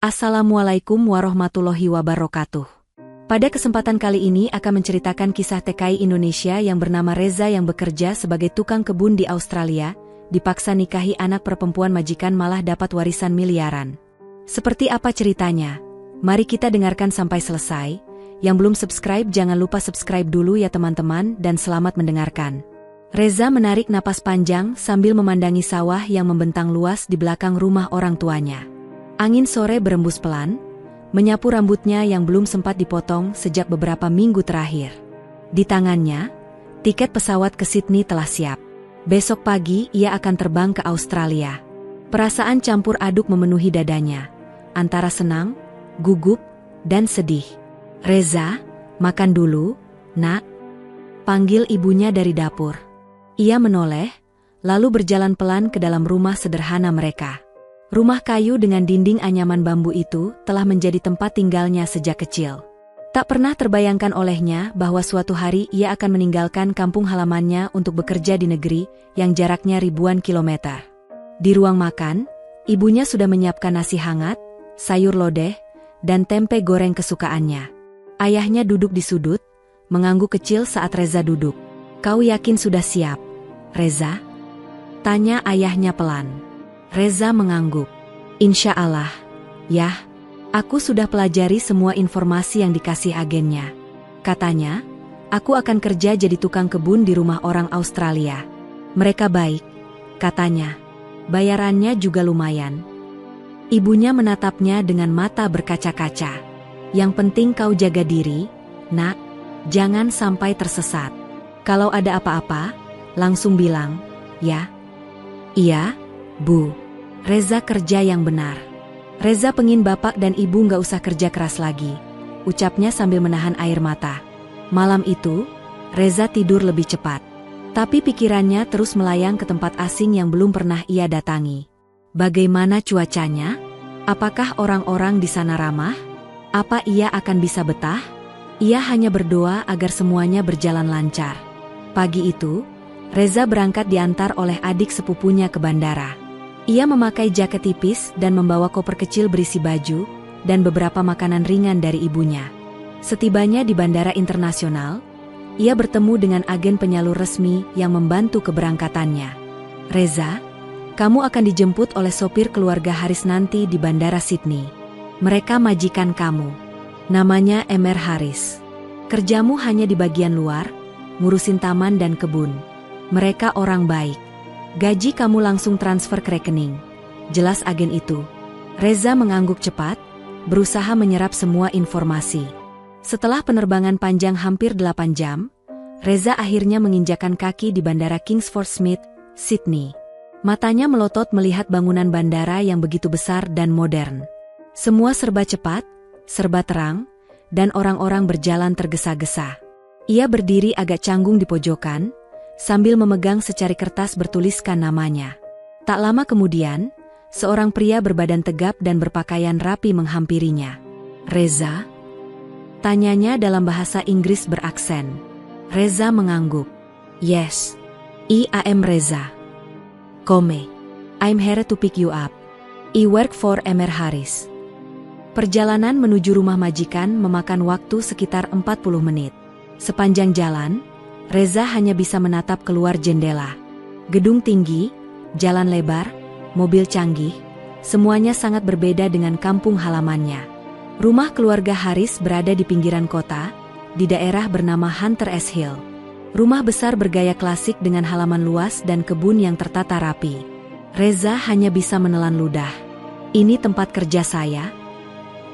Assalamualaikum warahmatullahi wabarakatuh. Pada kesempatan kali ini akan menceritakan kisah TKI Indonesia yang bernama Reza yang bekerja sebagai tukang kebun di Australia, dipaksa nikahi anak perempuan majikan malah dapat warisan miliaran. Seperti apa ceritanya? Mari kita dengarkan sampai selesai. Yang belum subscribe jangan lupa subscribe dulu ya teman-teman dan selamat mendengarkan. Reza menarik napas panjang sambil memandangi sawah yang membentang luas di belakang rumah orang tuanya. Angin sore berembus pelan, menyapu rambutnya yang belum sempat dipotong sejak beberapa minggu terakhir. Di tangannya, tiket pesawat ke Sydney telah siap. Besok pagi ia akan terbang ke Australia. Perasaan campur aduk memenuhi dadanya, antara senang, gugup, dan sedih. "Reza, makan dulu, nak," panggil ibunya dari dapur. Ia menoleh, lalu berjalan pelan ke dalam rumah sederhana mereka. Rumah kayu dengan dinding anyaman bambu itu telah menjadi tempat tinggalnya sejak kecil. Tak pernah terbayangkan olehnya bahwa suatu hari ia akan meninggalkan kampung halamannya untuk bekerja di negeri yang jaraknya ribuan kilometer. Di ruang makan, ibunya sudah menyiapkan nasi hangat, sayur lodeh, dan tempe goreng kesukaannya. Ayahnya duduk di sudut, mengangguk kecil saat Reza duduk. "Kau yakin sudah siap, Reza?" tanya ayahnya pelan. Reza mengangguk. "Insya Allah, ya. Aku sudah pelajari semua informasi yang dikasih agennya. Katanya, aku akan kerja jadi tukang kebun di rumah orang Australia. Mereka baik, katanya. Bayarannya juga lumayan." Ibunya menatapnya dengan mata berkaca-kaca. "Yang penting kau jaga diri, nak. Jangan sampai tersesat. Kalau ada apa-apa, langsung bilang, ya." "Iya, Bu." Reza kerja yang benar. Reza pengin bapak dan ibu nggak usah kerja keras lagi, ucapnya sambil menahan air mata. Malam itu, Reza tidur lebih cepat. Tapi pikirannya terus melayang ke tempat asing yang belum pernah ia datangi. Bagaimana cuacanya? Apakah orang-orang di sana ramah? Apa ia akan bisa betah? Ia hanya berdoa agar semuanya berjalan lancar. Pagi itu, Reza berangkat diantar oleh adik sepupunya ke bandara. Ia memakai jaket tipis dan membawa koper kecil berisi baju dan beberapa makanan ringan dari ibunya. Setibanya di bandara internasional, ia bertemu dengan agen penyalur resmi yang membantu keberangkatannya. "Reza, kamu akan dijemput oleh sopir keluarga Haris nanti di bandara Sydney. Mereka majikan kamu. Namanya Emer Haris. Kerjamu hanya di bagian luar, ngurusin taman dan kebun. Mereka orang baik. Gaji kamu langsung transfer ke rekening," jelas agen itu. Reza mengangguk cepat, berusaha menyerap semua informasi. Setelah penerbangan panjang hampir 8 jam, Reza akhirnya menginjakan kaki di bandara Kingsford Smith, Sydney. Matanya melotot melihat bangunan bandara yang begitu besar dan modern. Semua serba cepat, serba terang, dan orang-orang berjalan tergesa-gesa. Ia berdiri agak canggung di pojokan, sambil memegang secari kertas bertuliskan namanya. Tak lama kemudian, seorang pria berbadan tegap dan berpakaian rapi menghampirinya. "Reza?" tanyanya dalam bahasa Inggris beraksen. Reza mengangguk. "Yes, I am Reza. Come. I'm here to pick you up. I work for Emer Haris." Perjalanan menuju rumah majikan memakan waktu sekitar 40 menit. Sepanjang jalan, Reza hanya bisa menatap keluar jendela. Gedung tinggi, jalan lebar, mobil canggih, semuanya sangat berbeda dengan kampung halamannya. Rumah keluarga Haris berada di pinggiran kota, di daerah bernama Hunter S. Hill. Rumah besar bergaya klasik dengan halaman luas dan kebun yang tertata rapi. Reza hanya bisa menelan ludah. "Ini tempat kerja saya?"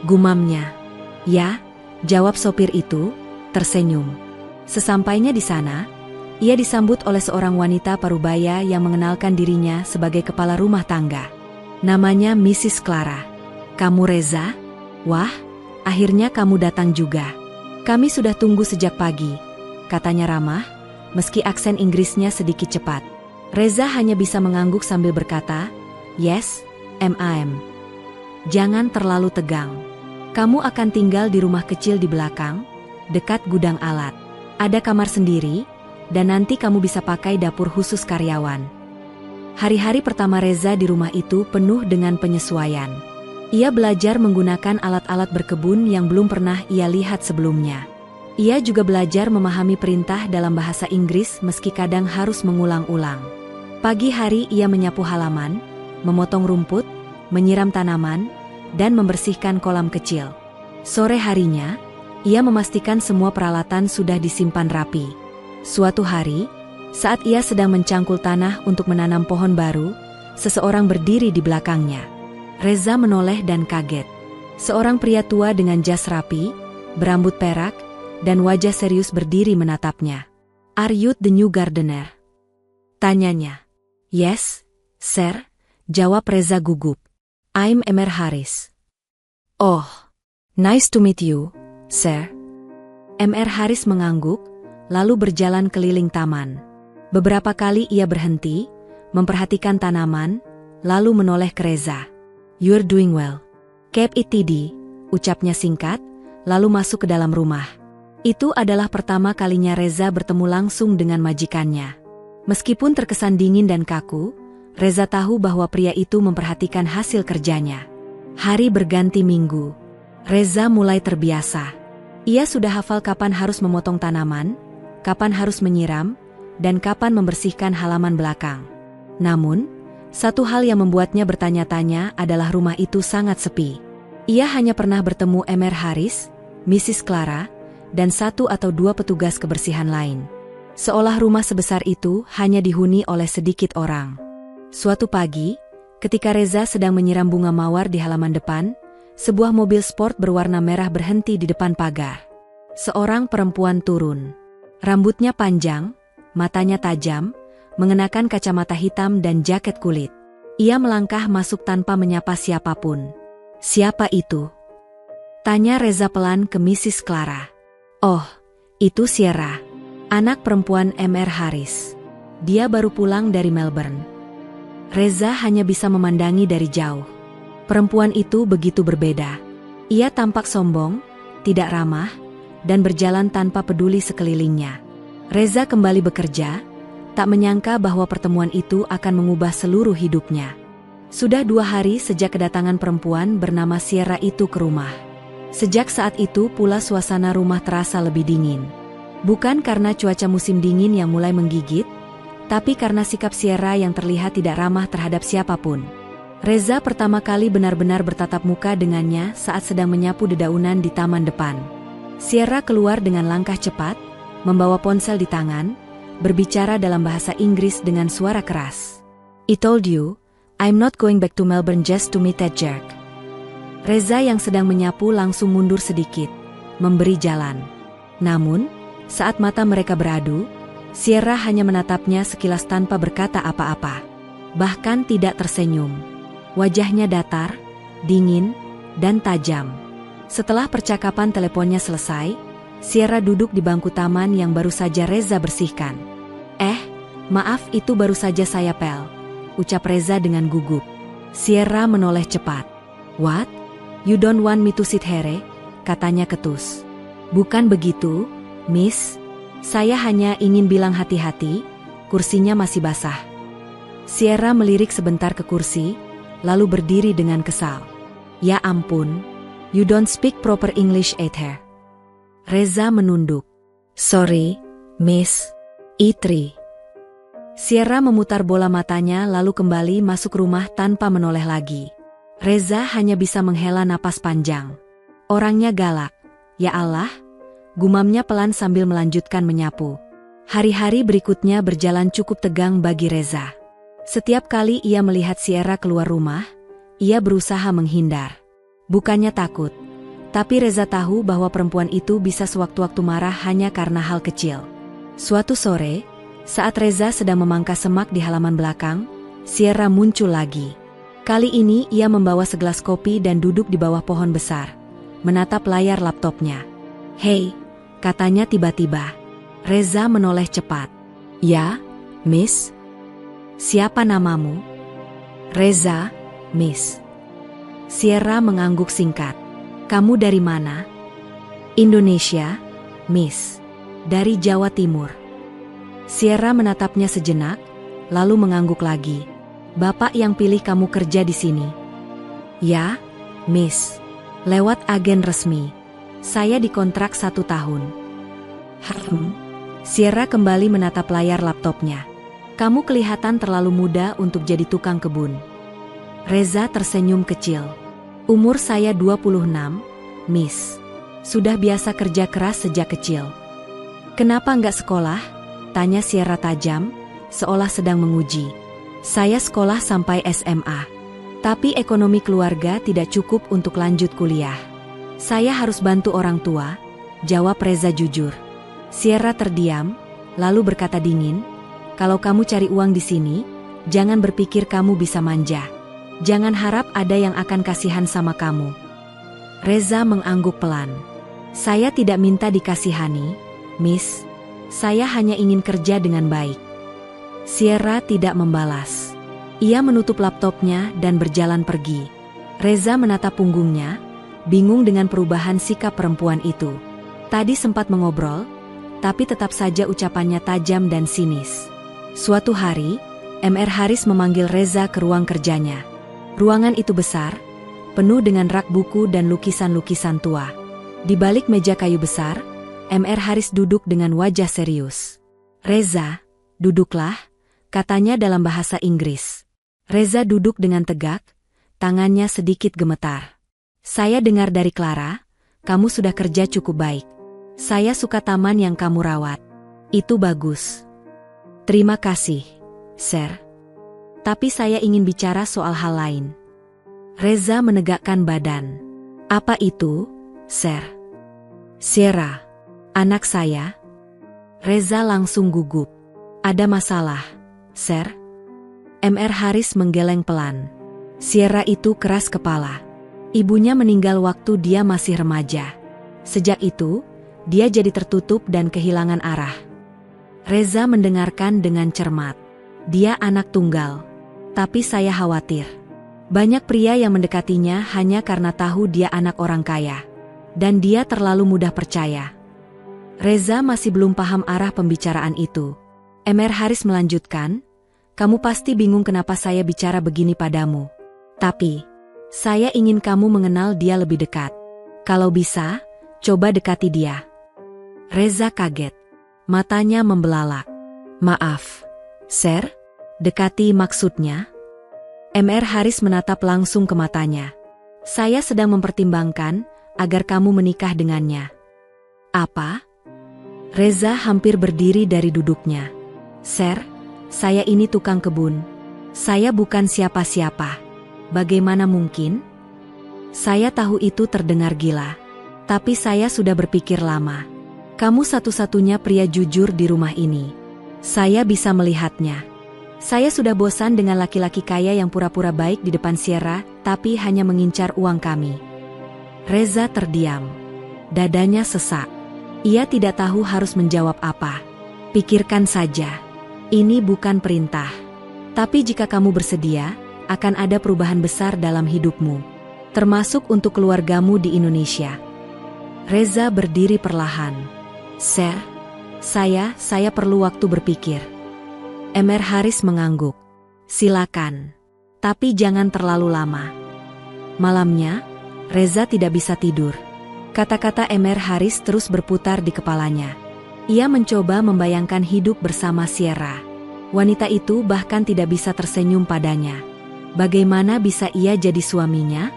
gumamnya. "Ya," jawab sopir itu, tersenyum. Sesampainya di sana, ia disambut oleh seorang wanita parubaya yang mengenalkan dirinya sebagai kepala rumah tangga. Namanya Mrs. Clara. "Kamu Reza? Wah, akhirnya kamu datang juga. Kami sudah tunggu sejak pagi," katanya ramah, meski aksen Inggrisnya sedikit cepat. Reza hanya bisa mengangguk sambil berkata, "Yes, ma'am. Jangan terlalu tegang. Kamu akan tinggal di rumah kecil di belakang, dekat gudang alat. Ada kamar sendiri, dan nanti kamu bisa pakai dapur khusus karyawan." Hari-hari pertama Reza di rumah itu penuh dengan penyesuaian. Ia belajar menggunakan alat-alat berkebun yang belum pernah ia lihat sebelumnya. Ia juga belajar memahami perintah dalam bahasa Inggris meski kadang harus mengulang-ulang. Pagi hari ia menyapu halaman, memotong rumput, menyiram tanaman, dan membersihkan kolam kecil. Sore harinya, ia memastikan semua peralatan sudah disimpan rapi. Suatu hari, saat ia sedang mencangkul tanah untuk menanam pohon baru, seseorang berdiri di belakangnya. Reza menoleh dan kaget. Seorang pria tua dengan jas rapi, berambut perak, dan wajah serius berdiri menatapnya. "Are you the new gardener?" tanyanya. "Yes, sir," jawab Reza gugup. "I'm Emer Haris." "Oh, nice to meet you, sir." Emer Haris mengangguk, lalu berjalan keliling taman. Beberapa kali ia berhenti, memperhatikan tanaman, lalu menoleh ke Reza. "You're doing well. Keep it tidy," ucapnya singkat, lalu masuk ke dalam rumah. Itu adalah pertama kalinya Reza bertemu langsung dengan majikannya. Meskipun terkesan dingin dan kaku, Reza tahu bahwa pria itu memperhatikan hasil kerjanya. Hari berganti minggu. Reza mulai terbiasa. Ia sudah hafal kapan harus memotong tanaman, kapan harus menyiram, dan kapan membersihkan halaman belakang. Namun, satu hal yang membuatnya bertanya-tanya adalah rumah itu sangat sepi. Ia hanya pernah bertemu Emer Haris, Mrs. Clara, dan 1 atau 2 petugas kebersihan lain. Seolah rumah sebesar itu hanya dihuni oleh sedikit orang. Suatu pagi, ketika Reza sedang menyiram bunga mawar di halaman depan, sebuah mobil sport berwarna merah berhenti di depan pagar. Seorang perempuan turun. Rambutnya panjang, matanya tajam, mengenakan kacamata hitam dan jaket kulit. Ia melangkah masuk tanpa menyapa siapapun. "Siapa itu?" tanya Reza pelan ke Mrs. Clara. "Oh, itu Sierra, anak perempuan Emer Haris. Dia baru pulang dari Melbourne." Reza hanya bisa memandangi dari jauh. Perempuan itu begitu berbeda. Ia tampak sombong, tidak ramah, dan berjalan tanpa peduli sekelilingnya. Reza kembali bekerja, tak menyangka bahwa pertemuan itu akan mengubah seluruh hidupnya. Sudah 2 hari sejak kedatangan perempuan bernama Sierra itu ke rumah. Sejak saat itu pula suasana rumah terasa lebih dingin. Bukan karena cuaca musim dingin yang mulai menggigit, tapi karena sikap Sierra yang terlihat tidak ramah terhadap siapapun. Reza pertama kali benar-benar bertatap muka dengannya saat sedang menyapu dedaunan di taman depan. Sierra keluar dengan langkah cepat, membawa ponsel di tangan, berbicara dalam bahasa Inggris dengan suara keras. "I told you, I'm not going back to Melbourne just to meet that jerk." Reza yang sedang menyapu langsung mundur sedikit, memberi jalan. Namun, saat mata mereka beradu, Sierra hanya menatapnya sekilas tanpa berkata apa-apa. Bahkan tidak tersenyum. Wajahnya datar, dingin, dan tajam. Setelah percakapan teleponnya selesai, Sierra duduk di bangku taman yang baru saja Reza bersihkan. Maaf itu baru saja saya pel," ucap Reza dengan gugup. Sierra menoleh cepat. "What? You don't want me to sit here?" katanya ketus. "Bukan begitu, Miss. Saya hanya ingin bilang hati-hati, kursinya masih basah." Sierra melirik sebentar ke kursi, lalu berdiri dengan kesal. "Ya ampun, you don't speak proper English either." Reza menunduk. "Sorry, Miss. Itri." Sierra memutar bola matanya lalu kembali masuk rumah tanpa menoleh lagi. Reza hanya bisa menghela napas panjang. Orangnya galak. Ya Allah, gumamnya pelan sambil melanjutkan menyapu. Hari-hari berikutnya berjalan cukup tegang bagi Reza. Setiap kali ia melihat Sierra keluar rumah, ia berusaha menghindar. Bukannya takut, tapi Reza tahu bahwa perempuan itu bisa sewaktu-waktu marah hanya karena hal kecil. Suatu sore, saat Reza sedang memangkas semak di halaman belakang, Sierra muncul lagi. Kali ini ia membawa segelas kopi dan duduk di bawah pohon besar, menatap layar laptopnya. "Hei," katanya tiba-tiba. Reza menoleh cepat. "Ya, Miss." "Siapa namamu?" "Reza, Miss." Sierra mengangguk singkat. "Kamu dari mana?" "Indonesia, Miss." "Dari Jawa Timur." Sierra menatapnya sejenak, lalu mengangguk lagi. "Bapak yang pilih kamu kerja di sini?" "Ya, Miss. Lewat agen resmi. Saya dikontrak 1 tahun. Sierra kembali menatap layar laptopnya. Kamu kelihatan terlalu muda untuk jadi tukang kebun. Reza tersenyum kecil. Umur saya 26, Miss. Sudah biasa kerja keras sejak kecil. Kenapa nggak sekolah? Tanya Sierra tajam, seolah sedang menguji. Saya sekolah sampai SMA. Tapi ekonomi keluarga tidak cukup untuk lanjut kuliah. Saya harus bantu orang tua, jawab Reza jujur. Sierra terdiam, lalu berkata dingin, kalau kamu cari uang di sini, jangan berpikir kamu bisa manja. Jangan harap ada yang akan kasihan sama kamu. Reza mengangguk pelan. Saya tidak minta dikasihani, Miss. Saya hanya ingin kerja dengan baik. Sierra tidak membalas. Ia menutup laptopnya dan berjalan pergi. Reza menatap punggungnya, bingung dengan perubahan sikap perempuan itu. Tadi sempat mengobrol, tapi tetap saja ucapannya tajam dan sinis. Suatu hari, Mr. Haris memanggil Reza ke ruang kerjanya. Ruangan itu besar, penuh dengan rak buku dan lukisan-lukisan tua. Di balik meja kayu besar, Mr. Haris duduk dengan wajah serius. Reza, duduklah, katanya dalam bahasa Inggris. Reza duduk dengan tegak, tangannya sedikit gemetar. Saya dengar dari Clara, kamu sudah kerja cukup baik. Saya suka taman yang kamu rawat. Itu bagus. Terima kasih, Sir. Tapi saya ingin bicara soal hal lain. Reza menegakkan badan. Apa itu, Sir? Sierra, anak saya. Reza langsung gugup. Ada masalah, Sir? Mr. Haris menggeleng pelan. Sierra itu keras kepala. Ibunya meninggal waktu dia masih remaja. Sejak itu, dia jadi tertutup dan kehilangan arah. Reza mendengarkan dengan cermat. Dia anak tunggal. Tapi saya khawatir. Banyak pria yang mendekatinya hanya karena tahu dia anak orang kaya. Dan dia terlalu mudah percaya. Reza masih belum paham arah pembicaraan itu. Mr. Haris melanjutkan, kamu pasti bingung kenapa saya bicara begini padamu. Tapi, saya ingin kamu mengenal dia lebih dekat. Kalau bisa, coba dekati dia. Reza kaget. Matanya membelalak. Maaf, Sir? Dekati maksudnya? Mr. Haris menatap langsung ke matanya. Saya sedang mempertimbangkan agar kamu menikah dengannya. Apa? Reza hampir berdiri dari duduknya. Sir, saya ini tukang kebun. Saya bukan siapa-siapa. Bagaimana mungkin? Saya tahu itu terdengar gila. Tapi saya sudah berpikir lama. Kamu satu-satunya pria jujur di rumah ini. Saya bisa melihatnya. Saya sudah bosan dengan laki-laki kaya yang pura-pura baik di depan Sierra, tapi hanya mengincar uang kami. Reza terdiam. Dadanya sesak. Ia tidak tahu harus menjawab apa. Pikirkan saja. Ini bukan perintah. Tapi jika kamu bersedia, akan ada perubahan besar dalam hidupmu. Termasuk untuk keluargamu di Indonesia. Reza berdiri perlahan. Sir, saya perlu waktu berpikir. Mr. Haris mengangguk. Silakan. Tapi jangan terlalu lama. Malamnya, Reza tidak bisa tidur. Kata-kata Mr. Haris terus berputar di kepalanya. Ia mencoba membayangkan hidup bersama Sierra. Wanita itu bahkan tidak bisa tersenyum padanya. Bagaimana bisa ia jadi suaminya?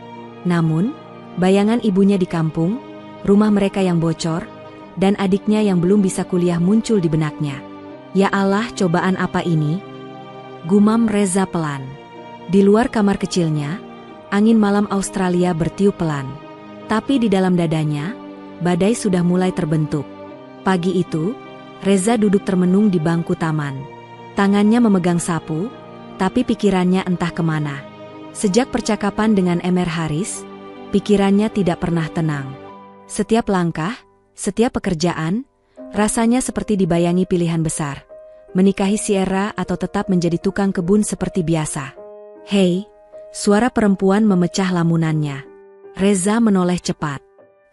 Namun, bayangan ibunya di kampung, rumah mereka yang bocor, dan adiknya yang belum bisa kuliah muncul di benaknya. Ya Allah, cobaan apa ini? Gumam Reza pelan. Di luar kamar kecilnya, angin malam Australia bertiup pelan. Tapi di dalam dadanya, badai sudah mulai terbentuk. Pagi itu, Reza duduk termenung di bangku taman. Tangannya memegang sapu, tapi pikirannya entah kemana. Sejak percakapan dengan Mr. Haris, pikirannya tidak pernah tenang. Setiap langkah, setiap pekerjaan, rasanya seperti dibayangi pilihan besar. Menikahi Sierra atau tetap menjadi tukang kebun seperti biasa. Hei, suara perempuan memecah lamunannya. Reza menoleh cepat.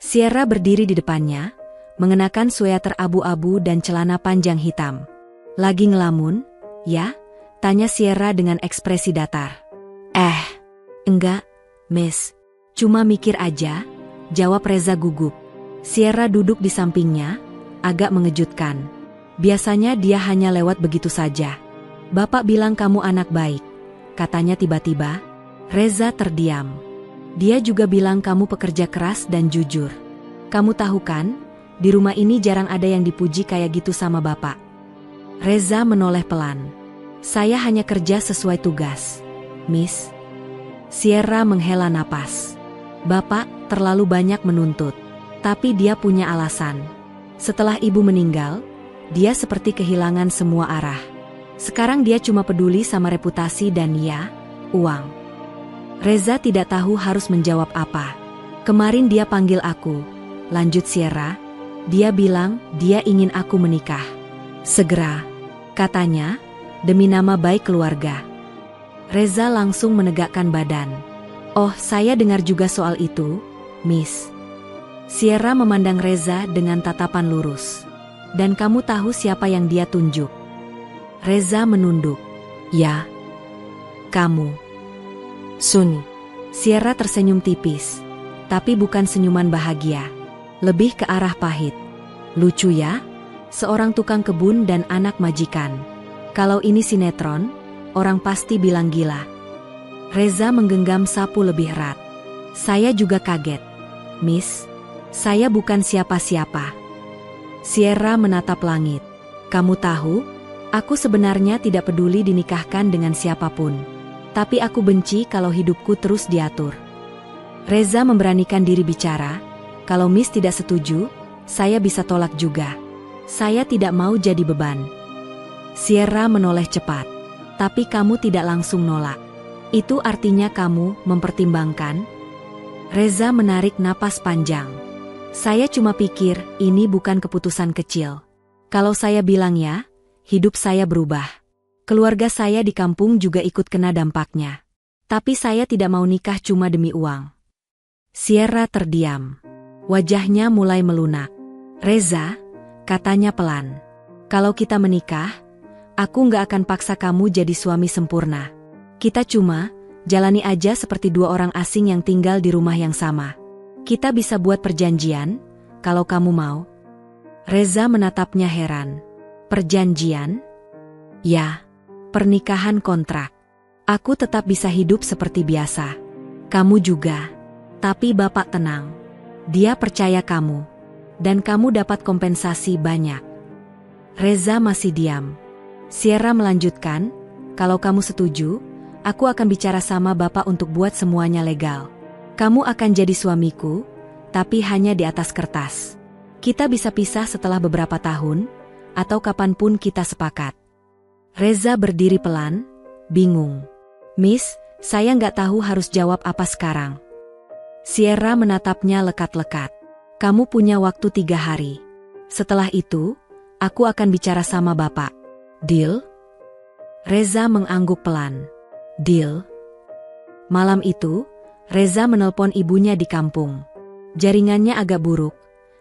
Sierra berdiri di depannya, mengenakan sweater abu-abu dan celana panjang hitam. Lagi ngelamun, ya? Tanya Sierra dengan ekspresi datar. Enggak, Miss. Cuma mikir aja, jawab Reza gugup. Sierra duduk di sampingnya, agak mengejutkan. Biasanya dia hanya lewat begitu saja. Bapak bilang kamu anak baik, katanya tiba-tiba. Reza terdiam. Dia juga bilang kamu pekerja keras dan jujur. Kamu tahu kan, di rumah ini jarang ada yang dipuji kayak gitu sama bapak. Reza menoleh pelan. Saya hanya kerja sesuai tugas, Miss. Sierra menghela napas. Bapak terlalu banyak menuntut. Tapi dia punya alasan. Setelah ibu meninggal, dia seperti kehilangan semua arah. Sekarang dia cuma peduli sama reputasi dan ya, uang. Reza tidak tahu harus menjawab apa. Kemarin dia panggil aku, lanjut Sierra. Dia bilang dia ingin aku menikah. Segera, katanya, demi nama baik keluarga. Reza langsung menegakkan badan. Oh, saya dengar juga soal itu, Miss. Sierra memandang Reza dengan tatapan lurus. Dan kamu tahu siapa yang dia tunjuk? Reza menunduk. Ya. Kamu. Sun. Sierra tersenyum tipis. Tapi bukan senyuman bahagia. Lebih ke arah pahit. Lucu ya? Seorang tukang kebun dan anak majikan. Kalau ini sinetron, orang pasti bilang gila. Reza menggenggam sapu lebih erat. Saya juga kaget. Miss, saya bukan siapa-siapa. Sierra menatap langit. Kamu tahu, aku sebenarnya tidak peduli dinikahkan dengan siapapun. Tapi aku benci kalau hidupku terus diatur. Reza memberanikan diri bicara. Kalau Miss tidak setuju, saya bisa tolak juga. Saya tidak mau jadi beban. Sierra menoleh cepat. Tapi kamu tidak langsung nolak. Itu artinya kamu mempertimbangkan? Reza menarik napas panjang. Saya cuma pikir ini bukan keputusan kecil. Kalau saya bilang ya, hidup saya berubah. Keluarga saya di kampung juga ikut kena dampaknya. Tapi saya tidak mau nikah cuma demi uang. Sierra terdiam. Wajahnya mulai melunak. Reza, katanya pelan. Kalau kita menikah, aku nggak akan paksa kamu jadi suami sempurna. Kita cuma jalani aja seperti dua orang asing yang tinggal di rumah yang sama. Kita bisa buat perjanjian, kalau kamu mau. Reza menatapnya heran. Perjanjian? Ya, pernikahan kontrak. Aku tetap bisa hidup seperti biasa. Kamu juga. Tapi bapak tenang. Dia percaya kamu. Dan kamu dapat kompensasi banyak. Reza masih diam. Sierra melanjutkan, kalau kamu setuju, aku akan bicara sama bapak untuk buat semuanya legal. Kamu akan jadi suamiku, tapi hanya di atas kertas. Kita bisa pisah setelah beberapa tahun, atau kapanpun kita sepakat. Reza berdiri pelan, bingung. Miss, saya nggak tahu harus jawab apa sekarang. Sierra menatapnya lekat-lekat. Kamu punya waktu 3 hari. Setelah itu, aku akan bicara sama bapak. Deal? Reza mengangguk pelan. Deal? Malam itu, Reza menelpon ibunya di kampung. Jaringannya agak buruk,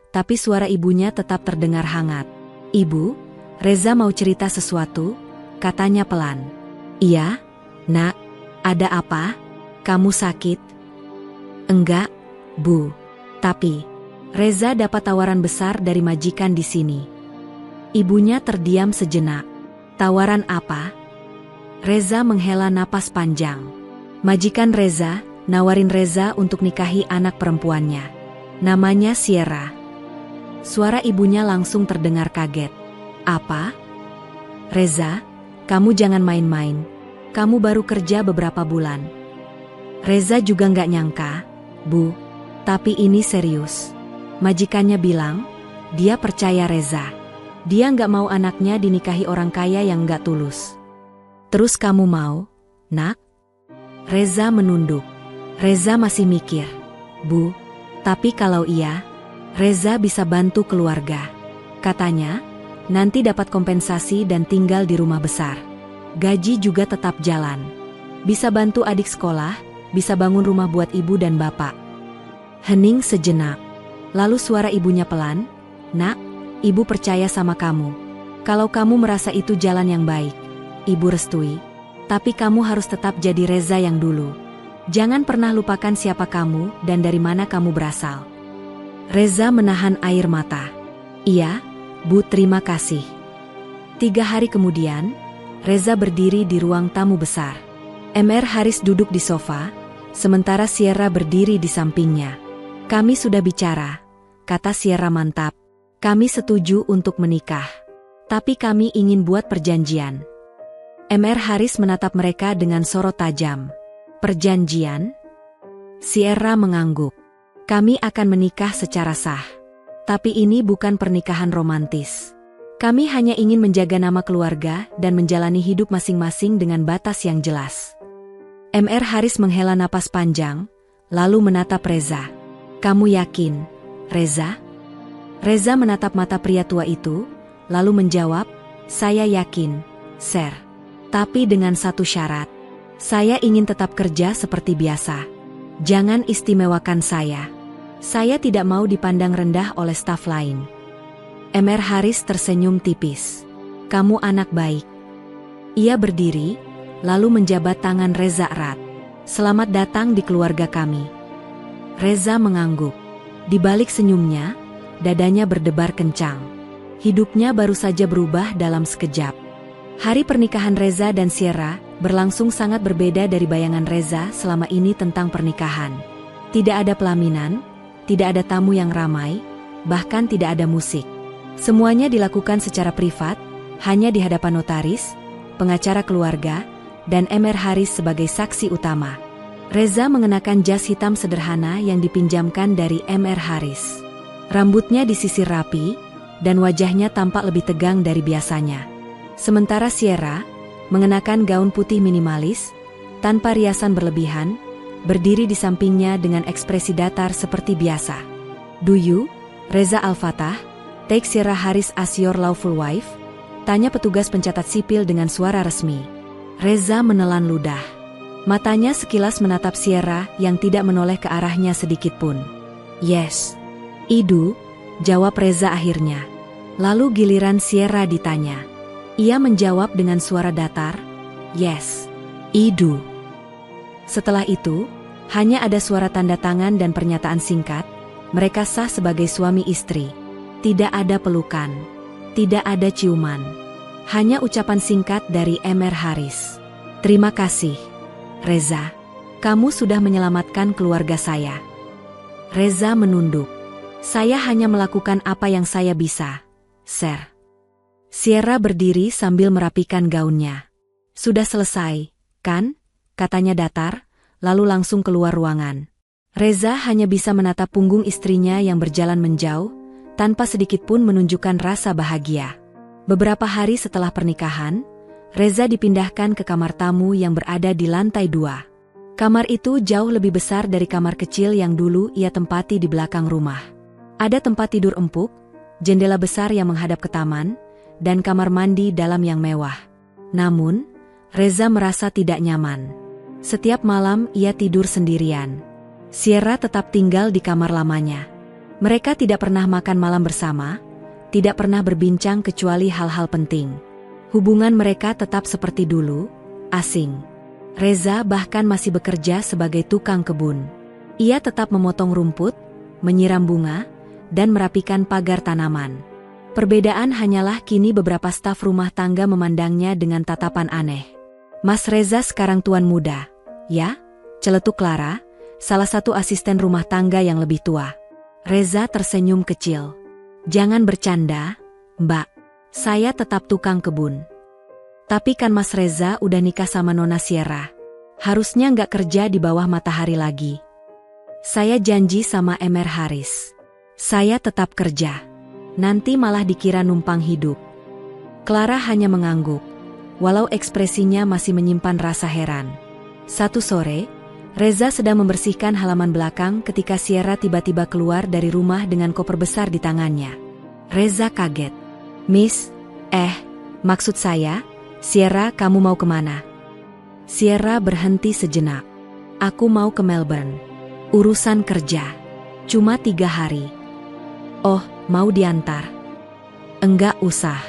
tapi suara ibunya tetap terdengar hangat. Ibu, Reza mau cerita sesuatu, katanya pelan. Iya, nak, ada apa? Kamu sakit? Enggak, Bu. Tapi, Reza dapat tawaran besar dari majikan di sini. Ibunya terdiam sejenak. Tawaran apa? Reza menghela napas panjang. Majikan Reza nawarin Reza untuk nikahi anak perempuannya. Namanya Sierra. Suara ibunya langsung terdengar kaget. Apa? Reza, kamu jangan main-main. Kamu baru kerja beberapa bulan. Reza juga nggak nyangka, Bu. Tapi ini serius. Majikannya bilang, dia percaya Reza. Dia nggak mau anaknya dinikahi orang kaya yang nggak tulus. Terus kamu mau, nak? Reza menunduk. Reza masih mikir. Bu, tapi kalau iya, Reza bisa bantu keluarga. Katanya, nanti dapat kompensasi dan tinggal di rumah besar. Gaji juga tetap jalan. Bisa bantu adik sekolah, bisa bangun rumah buat ibu dan bapak. Hening sejenak. Lalu suara ibunya pelan, Nak, ibu percaya sama kamu. Kalau kamu merasa itu jalan yang baik, ibu restui. Tapi kamu harus tetap jadi Reza yang dulu. Jangan pernah lupakan siapa kamu dan dari mana kamu berasal. Reza menahan air mata. Iya, Bu, terima kasih. 3 hari kemudian, Reza berdiri di ruang tamu besar. Mr. Haris duduk di sofa, sementara Sierra berdiri di sampingnya. Kami sudah bicara, kata Sierra mantap. Kami setuju untuk menikah. Tapi kami ingin buat perjanjian. Mr. Haris menatap mereka dengan sorot tajam. Perjanjian? Sierra mengangguk. Kami akan menikah secara sah. Tapi ini bukan pernikahan romantis. Kami hanya ingin menjaga nama keluarga dan menjalani hidup masing-masing dengan batas yang jelas. Mr. Haris menghela napas panjang, lalu menatap Reza. Kamu yakin, Reza? Reza menatap mata pria tua itu, lalu menjawab, saya yakin, Sir. Tapi dengan satu syarat. Saya ingin tetap kerja seperti biasa. Jangan istimewakan saya. Saya tidak mau dipandang rendah oleh staf lain. Mr. Haris tersenyum tipis. Kamu anak baik. Ia berdiri, lalu menjabat tangan Reza erat. Selamat datang di keluarga kami. Reza mengangguk. Di balik senyumnya, dadanya berdebar kencang. Hidupnya baru saja berubah dalam sekejap. Hari pernikahan Reza dan Sierra berlangsung sangat berbeda dari bayangan Reza selama ini tentang pernikahan. Tidak ada pelaminan, tidak ada tamu yang ramai, bahkan tidak ada musik. Semuanya dilakukan secara privat, hanya di hadapan notaris, pengacara keluarga, dan Mr. Haris sebagai saksi utama. Reza mengenakan jas hitam sederhana yang dipinjamkan dari Mr. Haris. Rambutnya disisir rapi, dan wajahnya tampak lebih tegang dari biasanya. Sementara Sierra mengenakan gaun putih minimalis, tanpa riasan berlebihan, berdiri di sampingnya dengan ekspresi datar seperti biasa. Do you, Reza Al-Fatah, take Sierra Haris as your lawful wife? Tanya petugas pencatat sipil dengan suara resmi. Reza menelan ludah. Matanya sekilas menatap Sierra yang tidak menoleh ke arahnya sedikitpun. Yes, I do, jawab Reza akhirnya. Lalu giliran Sierra ditanya. Ia menjawab dengan suara datar, yes, I do. Setelah itu, hanya ada suara tanda tangan dan pernyataan singkat, mereka sah sebagai suami istri. Tidak ada pelukan, tidak ada ciuman. Hanya ucapan singkat dari Mr. Haris. Terima kasih, Reza. Kamu sudah menyelamatkan keluarga saya. Reza menunduk. Saya hanya melakukan apa yang saya bisa, Sir. Sierra berdiri sambil merapikan gaunnya. Sudah selesai, kan? Katanya datar, lalu langsung keluar ruangan. Reza hanya bisa menatap punggung istrinya yang berjalan menjauh, tanpa sedikitpun menunjukkan rasa bahagia. Beberapa hari setelah pernikahan, Reza dipindahkan ke kamar tamu yang berada di lantai 2. Kamar itu jauh lebih besar dari kamar kecil yang dulu ia tempati di belakang rumah. Ada tempat tidur empuk, jendela besar yang menghadap ke taman, dan kamar mandi dalam yang mewah. Namun, Reza merasa tidak nyaman. Setiap malam ia tidur sendirian. Sierra tetap tinggal di kamar lamanya. Mereka tidak pernah makan malam bersama, tidak pernah berbincang kecuali hal-hal penting. Hubungan mereka tetap seperti dulu, asing. Reza bahkan masih bekerja sebagai tukang kebun. Ia tetap memotong rumput, menyiram bunga, dan merapikan pagar tanaman. Perbedaan hanyalah kini beberapa staf rumah tangga memandangnya dengan tatapan aneh. Mas Reza sekarang tuan muda, ya? Celetuk Clara, salah satu asisten rumah tangga yang lebih tua. Reza tersenyum kecil. Jangan bercanda, Mbak. Saya tetap tukang kebun. Tapi kan Mas Reza udah nikah sama Nona Sierra. Harusnya nggak kerja di bawah matahari lagi. Saya janji sama Mr. Haris. Saya tetap kerja. Nanti malah dikira numpang hidup. Clara hanya mengangguk, walau ekspresinya masih menyimpan rasa heran. Satu sore, Reza sedang membersihkan halaman belakang ketika Sierra tiba-tiba keluar dari rumah dengan koper besar di tangannya. Reza kaget. Miss, maksud saya, Sierra, kamu mau kemana? Sierra berhenti sejenak. Aku mau ke Melbourne. Urusan kerja. Cuma 3 hari. Oh, mau diantar? Enggak usah.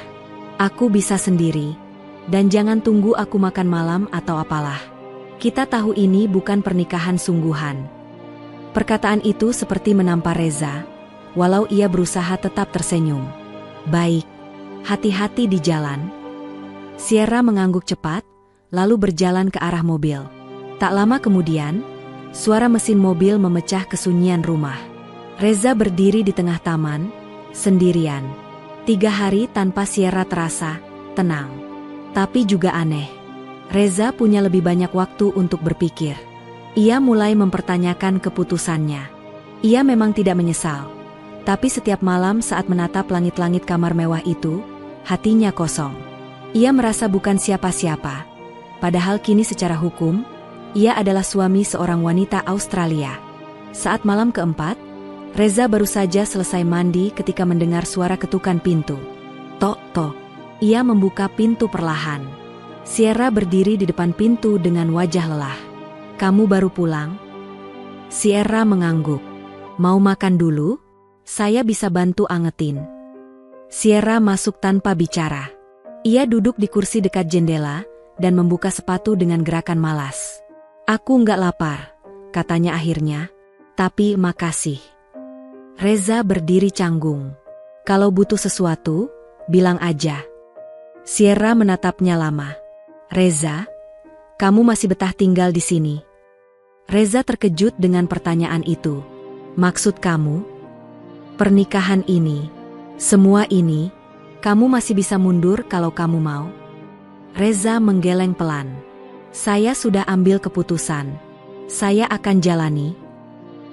Aku bisa sendiri. Dan jangan tunggu aku makan malam atau apalah. Kita tahu ini bukan pernikahan sungguhan. Perkataan itu seperti menampar Reza, walau ia berusaha tetap tersenyum. Baik, hati-hati di jalan. Sierra mengangguk cepat, lalu berjalan ke arah mobil. Tak lama kemudian, suara mesin mobil memecah kesunyian rumah. Reza berdiri di tengah taman, sendirian. 3 hari tanpa Sierra terasa tenang. Tapi juga aneh. Reza punya lebih banyak waktu untuk berpikir. Ia mulai mempertanyakan keputusannya. Ia memang tidak menyesal. Tapi setiap malam saat menatap langit-langit kamar mewah itu, hatinya kosong. Ia merasa bukan siapa-siapa. Padahal kini secara hukum, ia adalah suami seorang wanita Australia. Saat malam keempat, Reza baru saja selesai mandi ketika mendengar suara ketukan pintu. Tok, tok. Ia membuka pintu perlahan. Sierra berdiri di depan pintu dengan wajah lelah. Kamu baru pulang? Sierra mengangguk. Mau makan dulu? Saya bisa bantu angetin. Sierra masuk tanpa bicara. Ia duduk di kursi dekat jendela dan membuka sepatu dengan gerakan malas. Aku nggak lapar, katanya akhirnya. Tapi makasih. Reza berdiri canggung. Kalau butuh sesuatu, bilang aja. Sierra menatapnya lama. Reza, kamu masih betah tinggal di sini? Reza terkejut dengan pertanyaan itu. Maksud kamu? Pernikahan ini, semua ini, kamu masih bisa mundur kalau kamu mau? Reza menggeleng pelan. Saya sudah ambil keputusan. Saya akan jalani.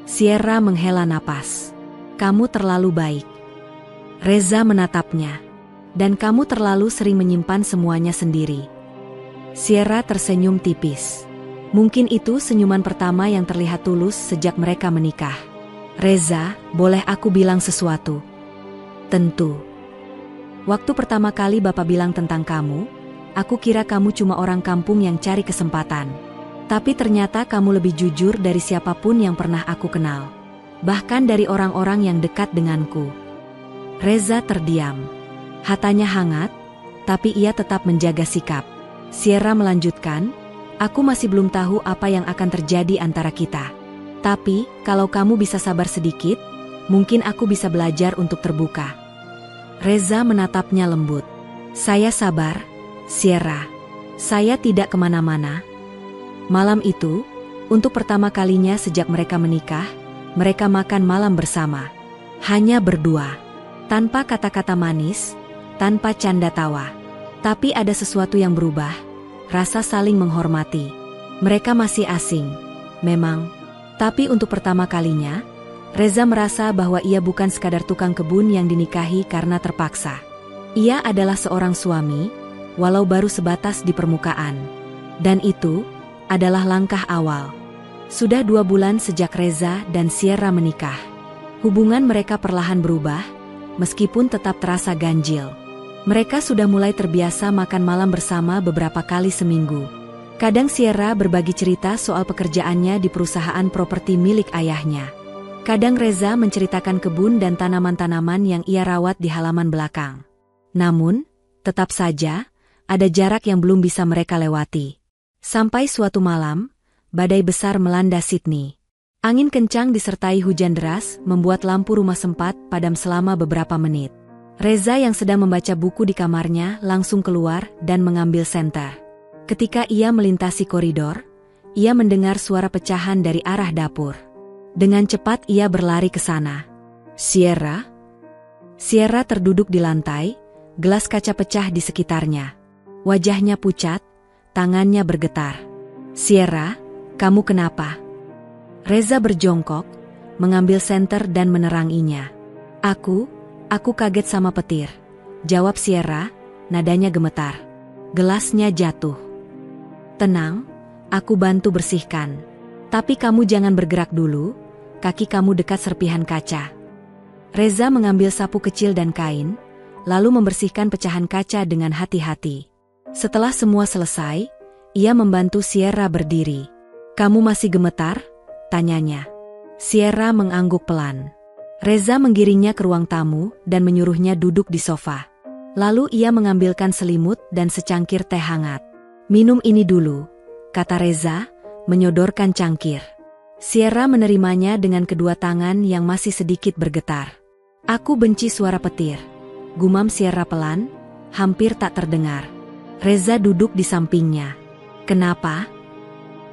Sierra menghela napas. Kamu terlalu baik. Reza menatapnya. Dan kamu terlalu sering menyimpan semuanya sendiri. Sierra tersenyum tipis. Mungkin itu senyuman pertama yang terlihat tulus sejak mereka menikah. Reza, boleh aku bilang sesuatu? Tentu. Waktu pertama kali Bapak bilang tentang kamu, aku kira kamu cuma orang kampung yang cari kesempatan. Tapi ternyata kamu lebih jujur dari siapapun yang pernah aku kenal. Bahkan dari orang-orang yang dekat denganku. Reza terdiam. Hatanya hangat, tapi ia tetap menjaga sikap. Sierra melanjutkan, aku masih belum tahu apa yang akan terjadi antara kita. Tapi, kalau kamu bisa sabar sedikit, mungkin aku bisa belajar untuk terbuka. Reza menatapnya lembut. Saya sabar, Sierra. Saya tidak kemana-mana. Malam itu, untuk pertama kalinya sejak mereka menikah, mereka makan malam bersama. Hanya berdua. Tanpa kata-kata manis, tanpa canda tawa. Tapi ada sesuatu yang berubah, rasa saling menghormati. Mereka masih asing, memang. Tapi untuk pertama kalinya, Reza merasa bahwa ia bukan sekadar tukang kebun yang dinikahi karena terpaksa. Ia adalah seorang suami, walau baru sebatas di permukaan. Dan itu adalah langkah awal. Sudah 2 bulan sejak Reza dan Sierra menikah. Hubungan mereka perlahan berubah, meskipun tetap terasa ganjil. Mereka sudah mulai terbiasa makan malam bersama beberapa kali seminggu. Kadang Sierra berbagi cerita soal pekerjaannya di perusahaan properti milik ayahnya. Kadang Reza menceritakan kebun dan tanaman-tanaman yang ia rawat di halaman belakang. Namun, tetap saja, ada jarak yang belum bisa mereka lewati. Sampai suatu malam, badai besar melanda Sydney. Angin kencang disertai hujan deras membuat lampu rumah sempat padam selama beberapa menit. Reza yang sedang membaca buku di kamarnya langsung keluar dan mengambil senter. Ketika ia melintasi koridor, ia mendengar suara pecahan dari arah dapur. Dengan cepat ia berlari ke sana. Sierra? Sierra terduduk di lantai, gelas kaca pecah di sekitarnya. Wajahnya pucat, tangannya bergetar. Sierra, kamu kenapa? Reza berjongkok, mengambil senter dan meneranginya. Aku kaget sama petir. Jawab Sierra, nadanya gemetar. Gelasnya jatuh. Tenang, aku bantu bersihkan. Tapi kamu jangan bergerak dulu, kaki kamu dekat serpihan kaca. Reza mengambil sapu kecil dan kain, lalu membersihkan pecahan kaca dengan hati-hati. Setelah semua selesai, ia membantu Sierra berdiri. Kamu masih gemetar? Tanyanya. Sierra mengangguk pelan. Reza menggiringnya ke ruang tamu dan menyuruhnya duduk di sofa. Lalu ia mengambilkan selimut dan secangkir teh hangat. Minum ini dulu, kata Reza, menyodorkan cangkir. Sierra menerimanya dengan kedua tangan yang masih sedikit bergetar. Aku benci suara petir, gumam Sierra pelan, hampir tak terdengar. Reza duduk di sampingnya. Kenapa?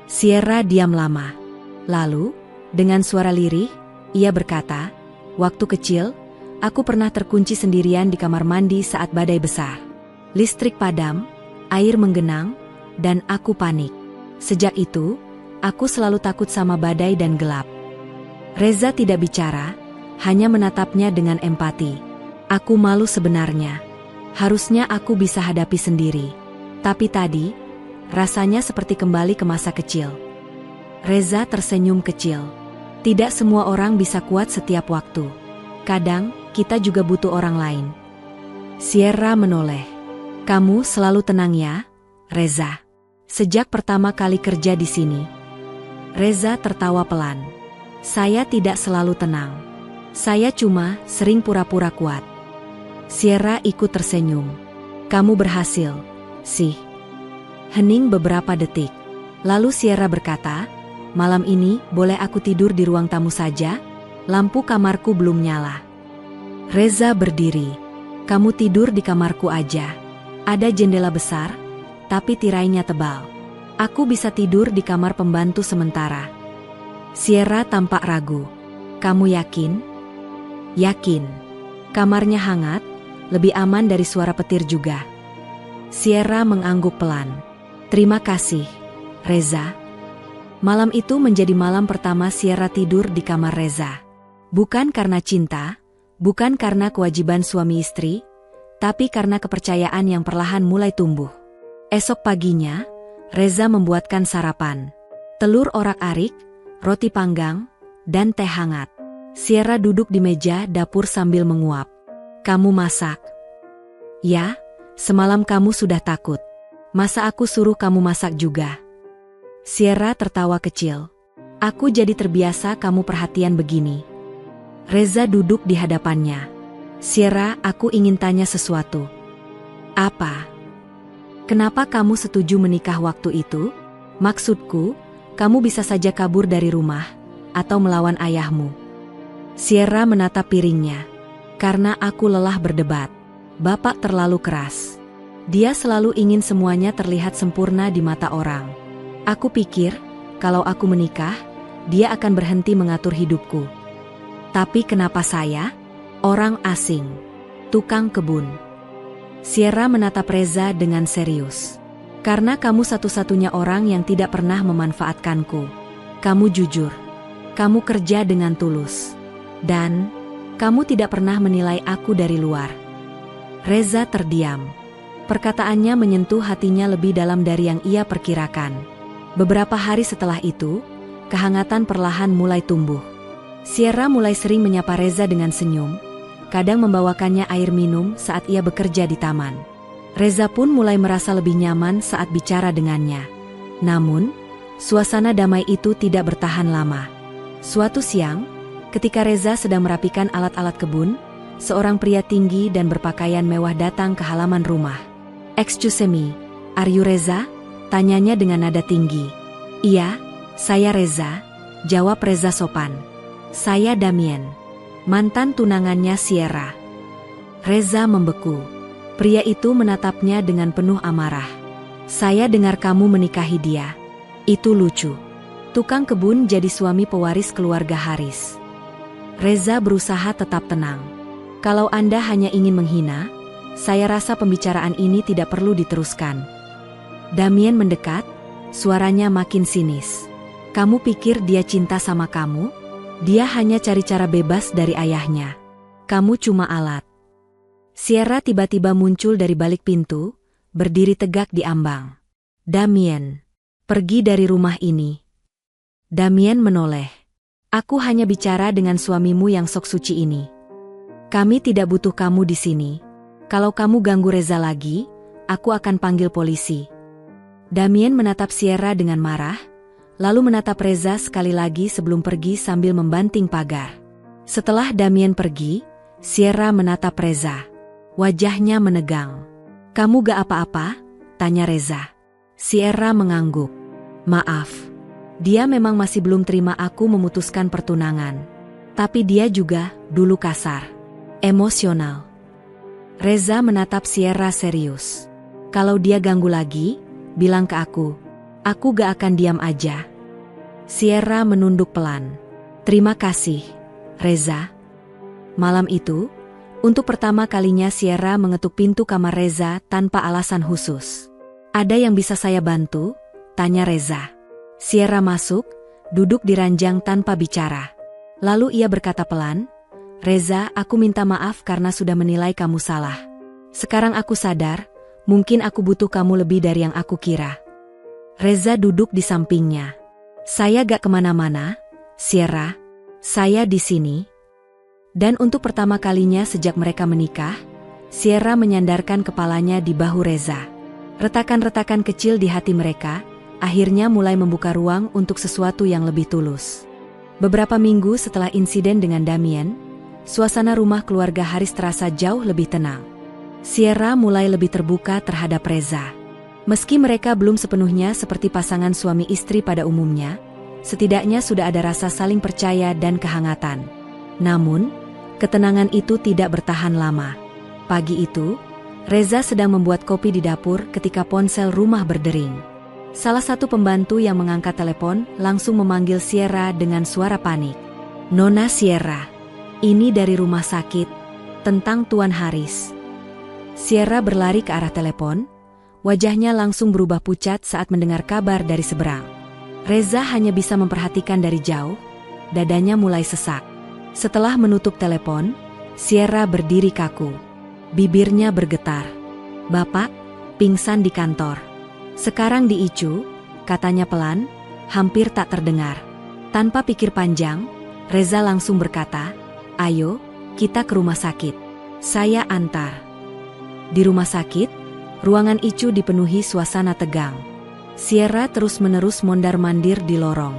Sierra diam lama. Lalu, dengan suara lirih, ia berkata, waktu kecil, aku pernah terkunci sendirian di kamar mandi saat badai besar. Listrik padam, air menggenang, dan aku panik. Sejak itu, aku selalu takut sama badai dan gelap. Reza tidak bicara, hanya menatapnya dengan empati. Aku malu sebenarnya. Harusnya aku bisa hadapi sendiri. Tapi tadi, rasanya seperti kembali ke masa kecil. Reza tersenyum kecil. Tidak semua orang bisa kuat setiap waktu. Kadang, kita juga butuh orang lain. Sierra menoleh. Kamu selalu tenang ya, Reza. Sejak pertama kali kerja di sini. Reza tertawa pelan. Saya tidak selalu tenang. Saya cuma sering pura-pura kuat. Sierra ikut tersenyum. Kamu berhasil, sih. Hening beberapa detik. Lalu Sierra berkata, malam ini boleh aku tidur di ruang tamu saja? Lampu kamarku belum nyala. Reza berdiri. Kamu tidur di kamarku aja. Ada jendela besar, tapi tirainya tebal. Aku bisa tidur di kamar pembantu sementara. Sierra tampak ragu. Kamu yakin? Yakin. Kamarnya hangat, lebih aman dari suara petir juga. Sierra mengangguk pelan. Terima kasih, Reza. Malam itu menjadi malam pertama Sierra tidur di kamar Reza. Bukan karena cinta, bukan karena kewajiban suami istri, tapi karena kepercayaan yang perlahan mulai tumbuh. Esok paginya, Reza membuatkan sarapan. Telur orak-arik, roti panggang, dan teh hangat. Sierra duduk di meja dapur sambil menguap. Kamu masak? Ya, semalam kamu sudah takut. Masa aku suruh kamu masak juga? Sierra tertawa kecil. Aku jadi terbiasa kamu perhatian begini. Reza duduk di hadapannya. Sierra, aku ingin tanya sesuatu. Apa? Kenapa kamu setuju menikah waktu itu? Maksudku, kamu bisa saja kabur dari rumah, atau melawan ayahmu. Sierra menatap piringnya. Karena aku lelah berdebat. Bapak terlalu keras. Dia selalu ingin semuanya terlihat sempurna di mata orang. Aku pikir, kalau aku menikah, dia akan berhenti mengatur hidupku. Tapi kenapa saya? Orang asing. Tukang kebun. Sierra menatap Reza dengan serius. Karena kamu satu-satunya orang yang tidak pernah memanfaatkanku. Kamu jujur. Kamu kerja dengan tulus. Dan, kamu tidak pernah menilai aku dari luar. Reza terdiam. Perkataannya menyentuh hatinya lebih dalam dari yang ia perkirakan. Beberapa hari setelah itu, kehangatan perlahan mulai tumbuh. Sierra mulai sering menyapa Reza dengan senyum, kadang membawakannya air minum saat ia bekerja di taman. Reza pun mulai merasa lebih nyaman saat bicara dengannya. Namun, suasana damai itu tidak bertahan lama. Suatu siang, ketika Reza sedang merapikan alat-alat kebun, seorang pria tinggi dan berpakaian mewah datang ke halaman rumah. Excuse me, are you Reza? Tanyanya dengan nada tinggi. Iya, saya Reza, jawab Reza sopan. Saya Damien, mantan tunangannya Sierra. Reza membeku. Pria itu menatapnya dengan penuh amarah. Saya dengar kamu menikahi dia. Itu lucu. Tukang kebun jadi suami pewaris keluarga Haris. Reza berusaha tetap tenang. Kalau Anda hanya ingin menghina, saya rasa pembicaraan ini tidak perlu diteruskan. Damien mendekat, suaranya makin sinis. Kamu pikir dia cinta sama kamu? Dia hanya cari cara bebas dari ayahnya. Kamu cuma alat. Sierra tiba-tiba muncul dari balik pintu, berdiri tegak di ambang. Damien, pergi dari rumah ini. Damien menoleh. Aku hanya bicara dengan suamimu yang sok suci ini. Kami tidak butuh kamu di sini. Kalau kamu ganggu Reza lagi, aku akan panggil polisi. Damien menatap Sierra dengan marah, lalu menatap Reza sekali lagi sebelum pergi sambil membanting pagar. Setelah Damien pergi, Sierra menatap Reza. Wajahnya menegang. Kamu gak apa-apa? Tanya Reza. Sierra mengangguk. Maaf. Dia memang masih belum terima aku memutuskan pertunangan. Tapi dia juga dulu kasar, emosional. Reza menatap Sierra serius. Kalau dia ganggu lagi, bilang ke aku gak akan diam aja. Sierra menunduk pelan. Terima kasih, Reza. Malam itu, untuk pertama kalinya Sierra mengetuk pintu kamar Reza tanpa alasan khusus. Ada yang bisa saya bantu? Tanya Reza. Sierra masuk, duduk di ranjang tanpa bicara. Lalu ia berkata pelan, Reza, aku minta maaf karena sudah menilai kamu salah. Sekarang aku sadar, mungkin aku butuh kamu lebih dari yang aku kira. Reza duduk di sampingnya. Saya gak kemana-mana, Sierra. Saya di sini. Dan untuk pertama kalinya sejak mereka menikah, Sierra menyandarkan kepalanya di bahu Reza. Retakan-retakan kecil di hati mereka akhirnya mulai membuka ruang untuk sesuatu yang lebih tulus. Beberapa minggu setelah insiden dengan Damien, suasana rumah keluarga Haris terasa jauh lebih tenang. Sierra mulai lebih terbuka terhadap Reza. Meski mereka belum sepenuhnya seperti pasangan suami istri pada umumnya, setidaknya sudah ada rasa saling percaya dan kehangatan. Namun, ketenangan itu tidak bertahan lama. Pagi itu, Reza sedang membuat kopi di dapur ketika ponsel rumah berdering. Salah satu pembantu yang mengangkat telepon langsung memanggil Sierra dengan suara panik. Nona Sierra, ini dari rumah sakit, tentang Tuan Haris. Sierra berlari ke arah telepon, wajahnya langsung berubah pucat saat mendengar kabar dari seberang. Reza hanya bisa memperhatikan dari jauh, dadanya mulai sesak. Setelah menutup telepon, Sierra berdiri kaku. Bibirnya bergetar. Bapak, pingsan di kantor. Sekarang di ICU, katanya pelan, hampir tak terdengar. Tanpa pikir panjang, Reza langsung berkata, ayo, kita ke rumah sakit. Saya antar. Di rumah sakit, ruangan ICU dipenuhi suasana tegang. Sierra terus-menerus mondar-mandir di lorong.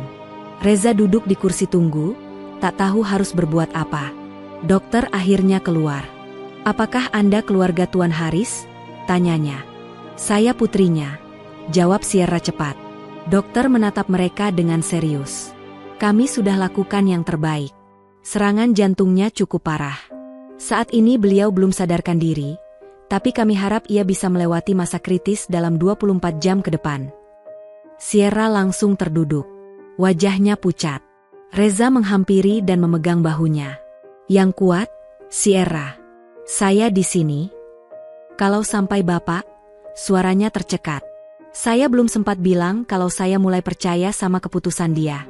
Reza duduk di kursi tunggu, tak tahu harus berbuat apa. Dokter akhirnya keluar. Apakah Anda keluarga Tuan Haris? Tanyanya. Saya putrinya, jawab Sierra cepat. Dokter menatap mereka dengan serius. Kami sudah lakukan yang terbaik. Serangan jantungnya cukup parah. Saat ini beliau belum sadarkan diri, tapi kami harap ia bisa melewati masa kritis dalam 24 jam ke depan. Sierra langsung terduduk. Wajahnya pucat. Reza menghampiri dan memegang bahunya. Yang kuat, Sierra. Saya di sini. Kalau sampai Bapak, suaranya tercekat. Saya belum sempat bilang kalau saya mulai percaya sama keputusan dia.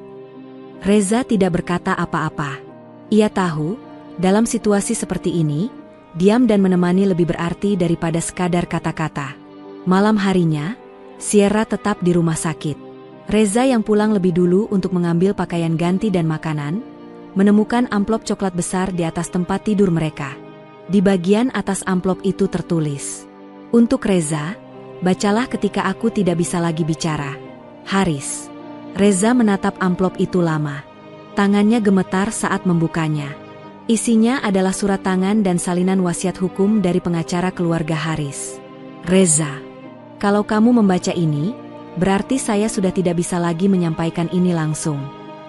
Reza tidak berkata apa-apa. Ia tahu, dalam situasi seperti ini, diam dan menemani lebih berarti daripada sekadar kata-kata. Malam harinya, Sierra tetap di rumah sakit. Reza yang pulang lebih dulu untuk mengambil pakaian ganti dan makanan, menemukan amplop coklat besar di atas tempat tidur mereka. Di bagian atas amplop itu tertulis, untuk Reza, bacalah ketika aku tidak bisa lagi bicara. Haris. Reza menatap amplop itu lama. Tangannya gemetar saat membukanya. Isinya adalah surat tangan dan salinan wasiat hukum dari pengacara keluarga Haris. Reza, kalau kamu membaca ini, berarti saya sudah tidak bisa lagi menyampaikan ini langsung.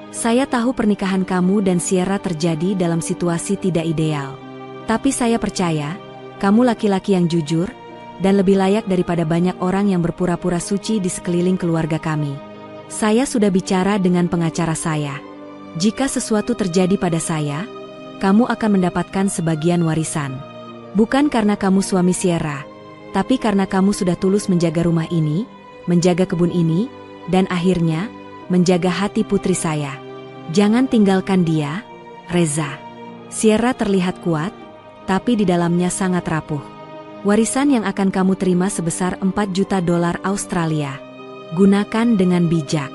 Saya tahu pernikahan kamu dan Sierra terjadi dalam situasi tidak ideal. Tapi saya percaya, kamu laki-laki yang jujur, dan lebih layak daripada banyak orang yang berpura-pura suci di sekeliling keluarga kami. Saya sudah bicara dengan pengacara saya. Jika sesuatu terjadi pada saya, kamu akan mendapatkan sebagian warisan. Bukan karena kamu suami Sierra, tapi karena kamu sudah tulus menjaga rumah ini, menjaga kebun ini, dan akhirnya, menjaga hati putri saya. Jangan tinggalkan dia, Reza. Sierra terlihat kuat, tapi di dalamnya sangat rapuh. Warisan yang akan kamu terima sebesar $4 juta Australia. Gunakan dengan bijak.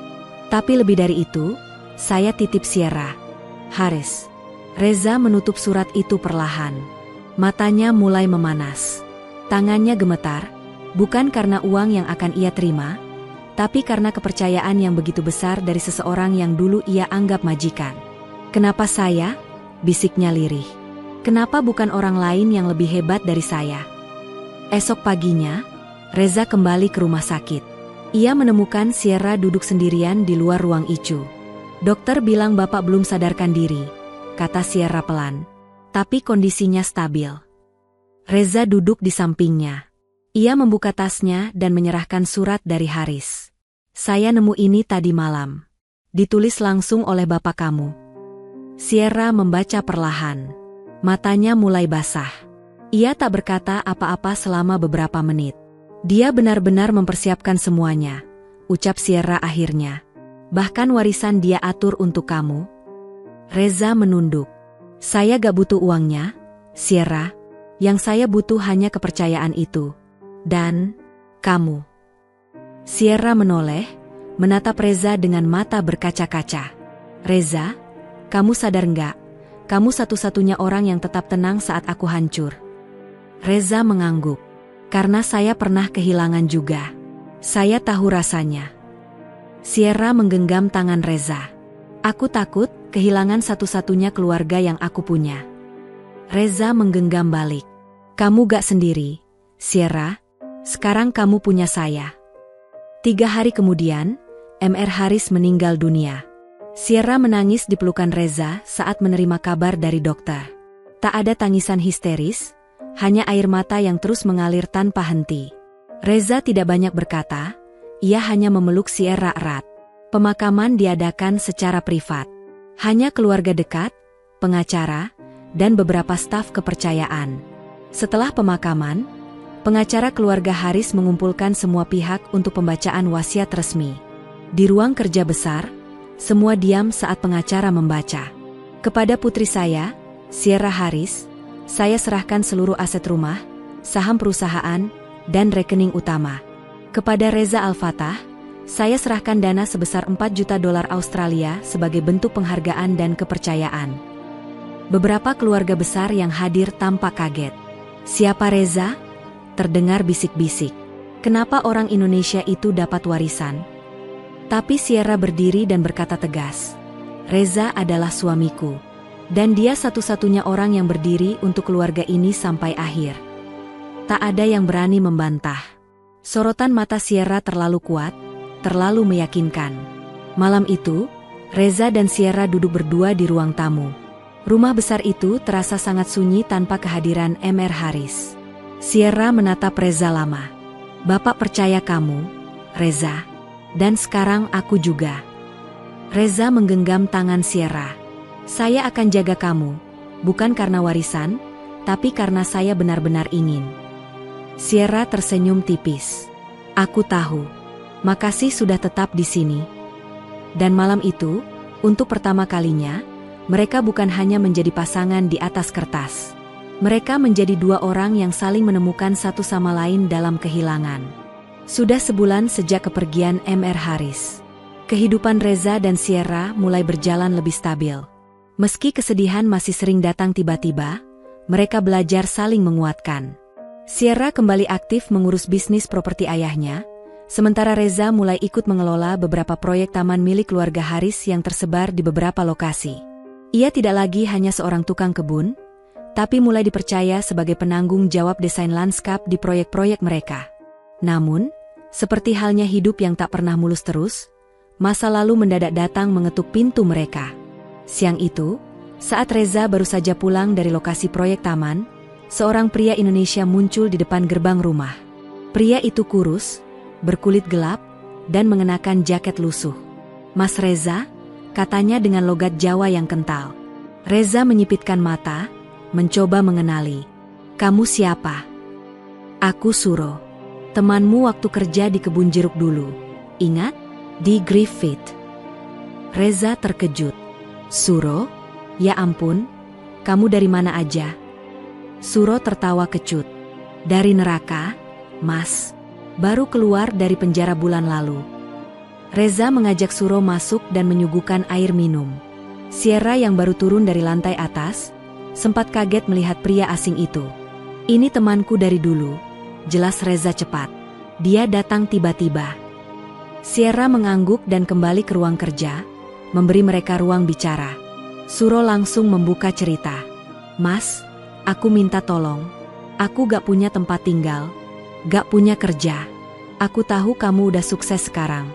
Tapi lebih dari itu, saya titip Sierra. Haris. Reza menutup surat itu perlahan. Matanya mulai memanas. Tangannya gemetar, bukan karena uang yang akan ia terima, tapi karena kepercayaan yang begitu besar dari seseorang yang dulu ia anggap majikan. Kenapa saya? Bisiknya lirih. Kenapa bukan orang lain yang lebih hebat dari saya? Esok paginya, Reza kembali ke rumah sakit. Ia menemukan Sierra duduk sendirian di luar ruang ICU. Dokter bilang bapak belum sadarkan diri, kata Sierra pelan. Tapi kondisinya stabil. Reza duduk di sampingnya. Ia membuka tasnya dan menyerahkan surat dari Haris. Saya nemu ini tadi malam. Ditulis langsung oleh bapak kamu. Sierra membaca perlahan. Matanya mulai basah. Ia tak berkata apa-apa selama beberapa menit. Dia benar-benar mempersiapkan semuanya, ucap Sierra akhirnya. Bahkan warisan dia atur untuk kamu. Reza menunduk. Saya gak butuh uangnya, Sierra. Yang saya butuh hanya kepercayaan itu. Dan kamu. Sierra menoleh, menatap Reza dengan mata berkaca-kaca. Reza, kamu sadar nggak? Kamu satu-satunya orang yang tetap tenang saat aku hancur. Reza mengangguk. Karena saya pernah kehilangan juga. Saya tahu rasanya. Sierra menggenggam tangan Reza. Aku takut kehilangan satu-satunya keluarga yang aku punya. Reza menggenggam balik. Kamu gak sendiri, Sierra. Sekarang kamu punya saya. 3 hari kemudian, Mr. Haris meninggal dunia. Sierra menangis di pelukan Reza saat menerima kabar dari dokter. Tak ada tangisan histeris, hanya air mata yang terus mengalir tanpa henti. Reza tidak banyak berkata, ia hanya memeluk Sierra erat. Pemakaman diadakan secara privat. Hanya keluarga dekat, pengacara, dan beberapa staf kepercayaan. Setelah pemakaman, pengacara keluarga Haris mengumpulkan semua pihak untuk pembacaan wasiat resmi. Di ruang kerja besar, semua diam saat pengacara membaca. Kepada putri saya, Sierra Haris, saya serahkan seluruh aset rumah, saham perusahaan, dan rekening utama. Kepada Reza Al-Fatah, saya serahkan dana sebesar 4 juta dolar Australia sebagai bentuk penghargaan dan kepercayaan. Beberapa keluarga besar yang hadir tampak kaget. Siapa Reza? Terdengar bisik-bisik. Kenapa orang Indonesia itu dapat warisan? Tapi Sierra berdiri dan berkata tegas. Reza adalah suamiku. Dan dia satu-satunya orang yang berdiri untuk keluarga ini sampai akhir. Tak ada yang berani membantah. Sorotan mata Sierra terlalu kuat, terlalu meyakinkan. Malam itu, Reza dan Sierra duduk berdua di ruang tamu. Rumah besar itu terasa sangat sunyi tanpa kehadiran Mr. Haris. Sierra menatap Reza lama. Bapak percaya kamu, Reza. Dan sekarang aku juga. Reza menggenggam tangan Sierra. Saya akan jaga kamu, bukan karena warisan, tapi karena saya benar-benar ingin. Sierra tersenyum tipis. Aku tahu. Makasih sudah tetap di sini. Dan malam itu, untuk pertama kalinya, mereka bukan hanya menjadi pasangan di atas kertas. Mereka menjadi 2 orang yang saling menemukan satu sama lain dalam kehilangan. Sudah sebulan sejak kepergian Mr. Haris. Kehidupan Reza dan Sierra mulai berjalan lebih stabil. Meski kesedihan masih sering datang tiba-tiba, mereka belajar saling menguatkan. Sierra kembali aktif mengurus bisnis properti ayahnya, sementara Reza mulai ikut mengelola beberapa proyek taman milik keluarga Haris yang tersebar di beberapa lokasi. Ia tidak lagi hanya seorang tukang kebun, tapi mulai dipercaya sebagai penanggung jawab desain lanskap di proyek-proyek mereka. Namun, seperti halnya hidup yang tak pernah mulus terus, masa lalu mendadak datang mengetuk pintu mereka. Siang itu, saat Reza baru saja pulang dari lokasi proyek taman, seorang pria Indonesia muncul di depan gerbang rumah. Pria itu kurus, berkulit gelap, dan mengenakan jaket lusuh. Mas Reza, katanya dengan logat Jawa yang kental. Reza menyipitkan mata, mencoba mengenali. Kamu siapa? Aku Suro. Temanmu waktu kerja di kebun jeruk dulu. Ingat? Di Griffith. Reza terkejut. Suro? Ya ampun, kamu dari mana aja? Suro tertawa kecut. Dari neraka, Mas. Baru keluar dari penjara bulan lalu. Reza mengajak Suro masuk dan menyuguhkan air minum. Sierra yang baru turun dari lantai atas, sempat kaget melihat pria asing itu. Ini temanku dari dulu, jelas Reza cepat. Dia datang tiba-tiba. Sierra mengangguk dan kembali ke ruang kerja, memberi mereka ruang bicara. Suro langsung membuka cerita. Mas, aku minta tolong. Aku gak punya tempat tinggal, gak punya kerja. Aku tahu kamu udah sukses sekarang.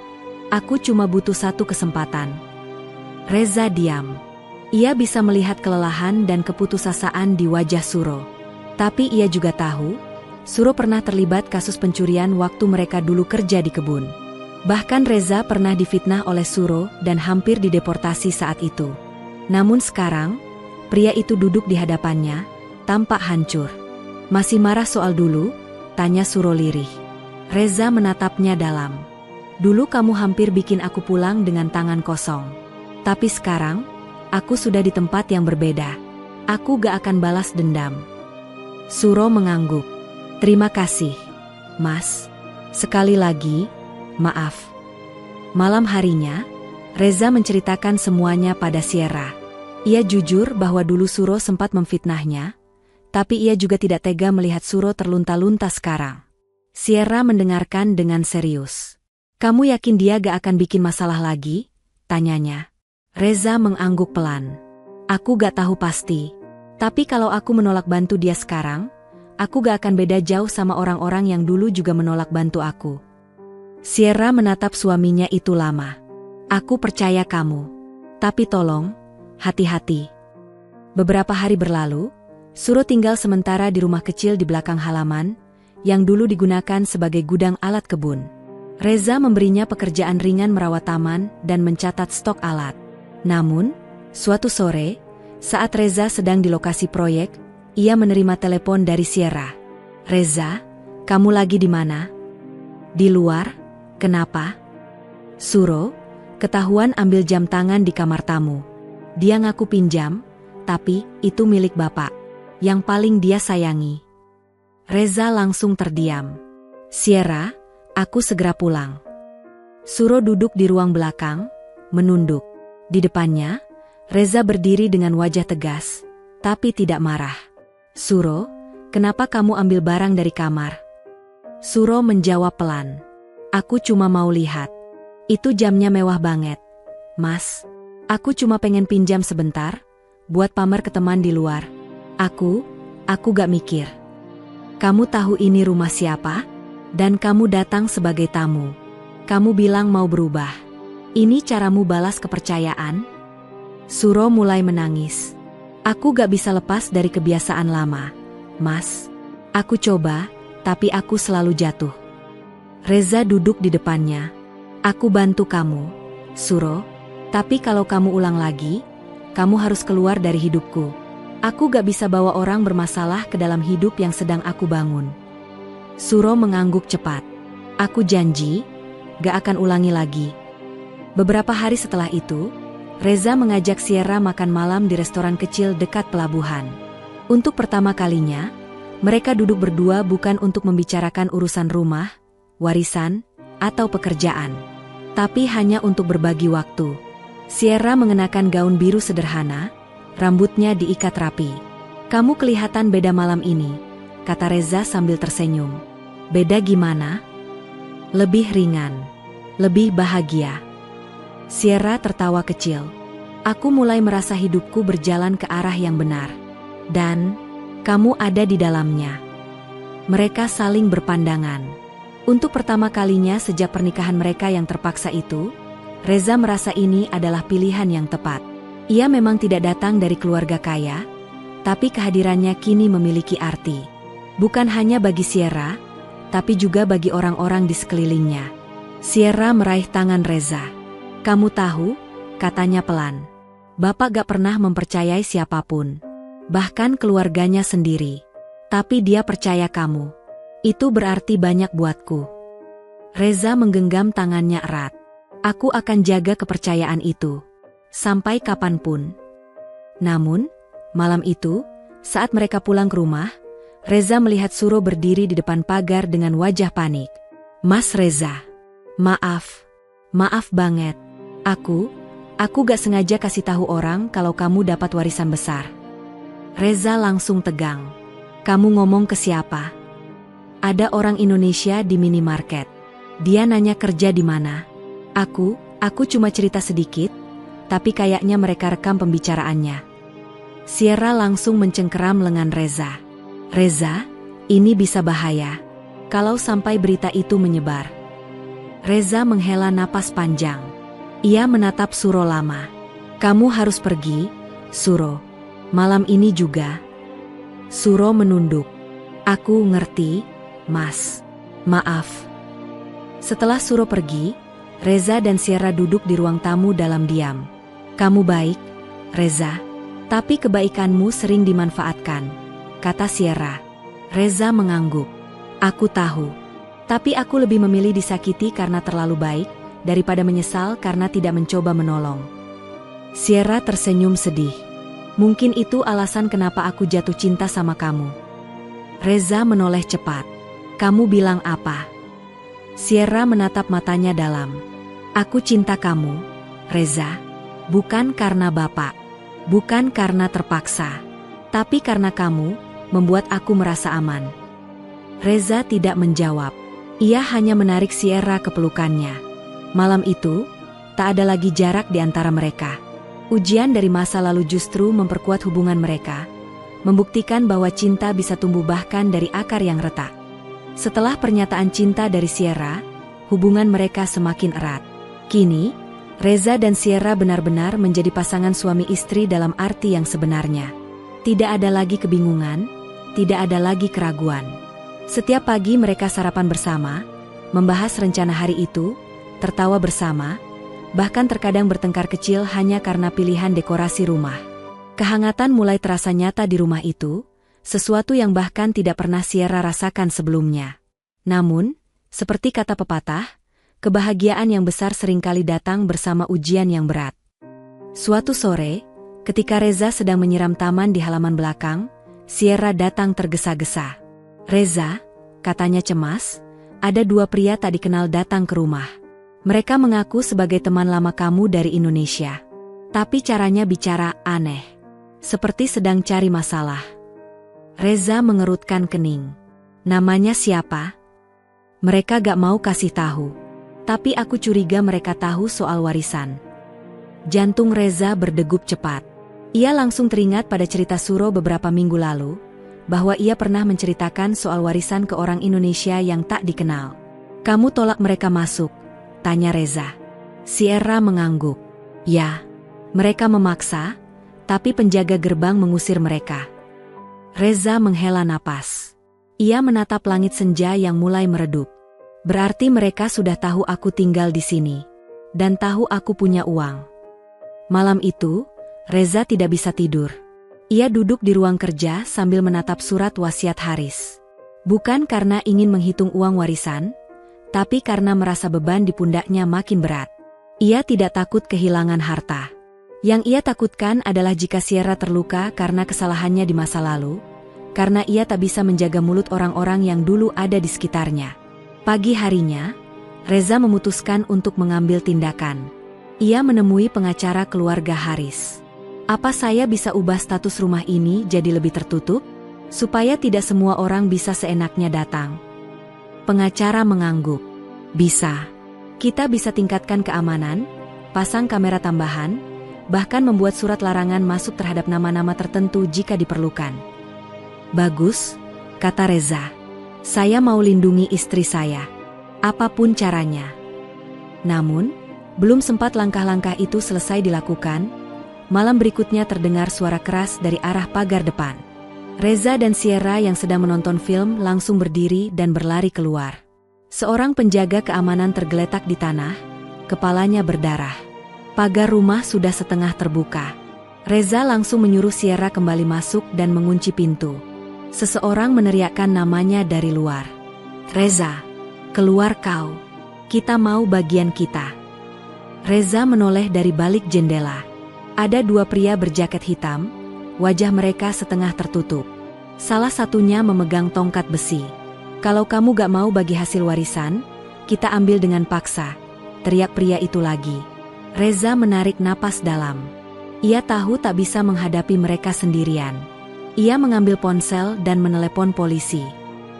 Aku cuma butuh satu kesempatan. Reza diam. Ia bisa melihat kelelahan dan keputusasaan di wajah Suro. Tapi ia juga tahu, Suro pernah terlibat kasus pencurian waktu mereka dulu kerja di kebun. Bahkan Reza pernah difitnah oleh Suro dan hampir dideportasi saat itu. Namun sekarang, pria itu duduk di hadapannya, tampak hancur. Masih marah soal dulu? Tanya Suro lirih. Reza menatapnya dalam. Dulu kamu hampir bikin aku pulang dengan tangan kosong. Tapi sekarang, aku sudah di tempat yang berbeda. Aku gak akan balas dendam. Suro mengangguk. Terima kasih, Mas. Sekali lagi, maaf. Malam harinya, Reza menceritakan semuanya pada Sierra. Ia jujur bahwa dulu Suro sempat memfitnahnya, tapi ia juga tidak tega melihat Suro terlunta-lunta sekarang. Sierra mendengarkan dengan serius. Kamu yakin dia gak akan bikin masalah lagi? Tanyanya. Reza mengangguk pelan. Aku gak tahu pasti. Tapi kalau aku menolak bantu dia sekarang, aku gak akan beda jauh sama orang-orang yang dulu juga menolak bantu aku. Sierra menatap suaminya itu lama. Aku percaya kamu. Tapi tolong, hati-hati. Beberapa hari berlalu, Suro tinggal sementara di rumah kecil di belakang halaman, yang dulu digunakan sebagai gudang alat kebun. Reza memberinya pekerjaan ringan merawat taman dan mencatat stok alat. Namun, suatu sore, saat Reza sedang di lokasi proyek, ia menerima telepon dari Sierra. Reza, kamu lagi di mana? Di luar, kenapa? Suro, ketahuan ambil jam tangan di kamar tamu. Dia ngaku pinjam, tapi itu milik bapak, yang paling dia sayangi. Reza langsung terdiam. Sierra, aku segera pulang. Suro duduk di ruang belakang, menunduk. Di depannya, Reza berdiri dengan wajah tegas, tapi tidak marah. Suro, kenapa kamu ambil barang dari kamar? Suro menjawab pelan. Aku cuma mau lihat. Itu jamnya mewah banget. Mas, aku cuma pengen pinjam sebentar, buat pamer ke teman di luar. Aku gak mikir. Kamu tahu ini rumah siapa? Dan kamu datang sebagai tamu. Kamu bilang mau berubah. Ini caramu balas kepercayaan? Suro mulai menangis. Aku gak bisa lepas dari kebiasaan lama. Mas, aku coba, tapi aku selalu jatuh. Reza duduk di depannya. Aku bantu kamu, Suro. Tapi kalau kamu ulang lagi, kamu harus keluar dari hidupku. Aku gak bisa bawa orang bermasalah ke dalam hidup yang sedang aku bangun. Suro mengangguk cepat. Aku janji, gak akan ulangi lagi. Beberapa hari setelah itu, Reza mengajak Sierra makan malam di restoran kecil dekat pelabuhan. Untuk pertama kalinya, mereka duduk berdua bukan untuk membicarakan urusan rumah, warisan, atau pekerjaan, tapi hanya untuk berbagi waktu. Sierra mengenakan gaun biru sederhana, rambutnya diikat rapi. Kamu kelihatan beda malam ini, kata Reza sambil tersenyum. Beda gimana? Lebih ringan, lebih bahagia. Sierra tertawa kecil. Aku mulai merasa hidupku berjalan ke arah yang benar. Dan, kamu ada di dalamnya. Mereka saling berpandangan. Untuk pertama kalinya sejak pernikahan mereka yang terpaksa itu, Reza merasa ini adalah pilihan yang tepat. Ia memang tidak datang dari keluarga kaya, tapi kehadirannya kini memiliki arti. Bukan hanya bagi Sierra, tapi juga bagi orang-orang di sekelilingnya. Sierra meraih tangan Reza. Kamu tahu, katanya pelan. Bapak gak pernah mempercayai siapapun, bahkan keluarganya sendiri. Tapi dia percaya kamu. Itu berarti banyak buatku. Reza menggenggam tangannya erat. Aku akan jaga kepercayaan itu, sampai kapanpun. Namun, malam itu, saat mereka pulang ke rumah, Reza melihat Suro berdiri di depan pagar dengan wajah panik. Mas Reza, maaf banget. Aku gak sengaja kasih tahu orang kalau kamu dapat warisan besar. Reza langsung tegang. Kamu ngomong ke siapa? Ada orang Indonesia di minimarket. Dia nanya kerja di mana. Aku cuma cerita sedikit, tapi kayaknya mereka rekam pembicaraannya. Sierra langsung mencengkeram lengan Reza. Reza, ini bisa bahaya. Kalau sampai berita itu menyebar. Reza menghela napas panjang. Ia menatap Suro lama. Kamu harus pergi, Suro. Malam ini juga. Suro menunduk. Aku ngerti, Mas. Maaf. Setelah Suro pergi, Reza dan Sierra duduk di ruang tamu dalam diam. Kamu baik, Reza. Tapi kebaikanmu sering dimanfaatkan, kata Sierra. Reza mengangguk. Aku tahu. Tapi aku lebih memilih disakiti karena terlalu baik, daripada menyesal karena tidak mencoba menolong. Sierra tersenyum sedih. Mungkin itu alasan kenapa aku jatuh cinta sama kamu. Reza menoleh cepat. Kamu bilang apa? Sierra menatap matanya dalam. Aku cinta kamu, Reza. Bukan karena bapak. Bukan karena terpaksa. Tapi karena kamu membuat aku merasa aman. Reza tidak menjawab. Ia hanya menarik Sierra ke pelukannya. Malam itu, tak ada lagi jarak di antara mereka. Ujian dari masa lalu justru memperkuat hubungan mereka, membuktikan bahwa cinta bisa tumbuh bahkan dari akar yang retak. Setelah pernyataan cinta dari Sierra, hubungan mereka semakin erat. Kini, Reza dan Sierra benar-benar menjadi pasangan suami istri dalam arti yang sebenarnya. Tidak ada lagi kebingungan, tidak ada lagi keraguan. Setiap pagi mereka sarapan bersama, membahas rencana hari itu, tertawa bersama, bahkan terkadang bertengkar kecil hanya karena pilihan dekorasi rumah. Kehangatan mulai terasa nyata di rumah itu, sesuatu yang bahkan tidak pernah Sierra rasakan sebelumnya. Namun, seperti kata pepatah, kebahagiaan yang besar seringkali datang bersama ujian yang berat. Suatu sore, ketika Reza sedang menyiram taman di halaman belakang, Sierra datang tergesa-gesa. Reza, katanya cemas, ada dua pria tak dikenal datang ke rumah. Mereka mengaku sebagai teman lama kamu dari Indonesia. Tapi caranya bicara aneh. Seperti sedang cari masalah. Reza mengerutkan kening. Namanya siapa? Mereka gak mau kasih tahu. Tapi aku curiga mereka tahu soal warisan. Jantung Reza berdegup cepat. Ia langsung teringat pada cerita Suro beberapa minggu lalu, bahwa ia pernah menceritakan soal warisan ke orang Indonesia yang tak dikenal. Kamu tolak mereka masuk? Tanya Reza. Sierra mengangguk. Ya, mereka memaksa, tapi penjaga gerbang mengusir mereka. Reza menghela napas. Ia menatap langit senja yang mulai meredup. Berarti mereka sudah tahu aku tinggal di sini. Dan tahu aku punya uang. Malam itu, Reza tidak bisa tidur. Ia duduk di ruang kerja sambil menatap surat wasiat Haris. Bukan karena ingin menghitung uang warisan, tapi karena merasa beban di pundaknya makin berat. Ia tidak takut kehilangan harta. Yang ia takutkan adalah jika Sierra terluka karena kesalahannya di masa lalu, karena ia tak bisa menjaga mulut orang-orang yang dulu ada di sekitarnya. Pagi harinya, Reza memutuskan untuk mengambil tindakan. Ia menemui pengacara keluarga Haris. Apa saya bisa ubah status rumah ini jadi lebih tertutup? Supaya tidak semua orang bisa seenaknya datang. Pengacara mengangguk. Bisa. Kita bisa tingkatkan keamanan, pasang kamera tambahan, bahkan membuat surat larangan masuk terhadap nama-nama tertentu jika diperlukan. Bagus, kata Reza. Saya mau lindungi istri saya. Apapun caranya. Namun, belum sempat langkah-langkah itu selesai dilakukan, malam berikutnya terdengar suara keras dari arah pagar depan. Reza dan Sierra yang sedang menonton film langsung berdiri dan berlari keluar. Seorang penjaga keamanan tergeletak di tanah, kepalanya berdarah. Pagar rumah sudah setengah terbuka. Reza langsung menyuruh Sierra kembali masuk dan mengunci pintu. Seseorang meneriakkan namanya dari luar. Reza, keluar kau. Kita mau bagian kita. Reza menoleh dari balik jendela. Ada dua pria berjaket hitam, wajah mereka setengah tertutup. Salah satunya memegang tongkat besi. Kalau kamu gak mau bagi hasil warisan, kita ambil dengan paksa, teriak pria itu lagi. Reza menarik napas dalam. Ia tahu tak bisa menghadapi mereka sendirian. Ia mengambil ponsel dan menelepon polisi.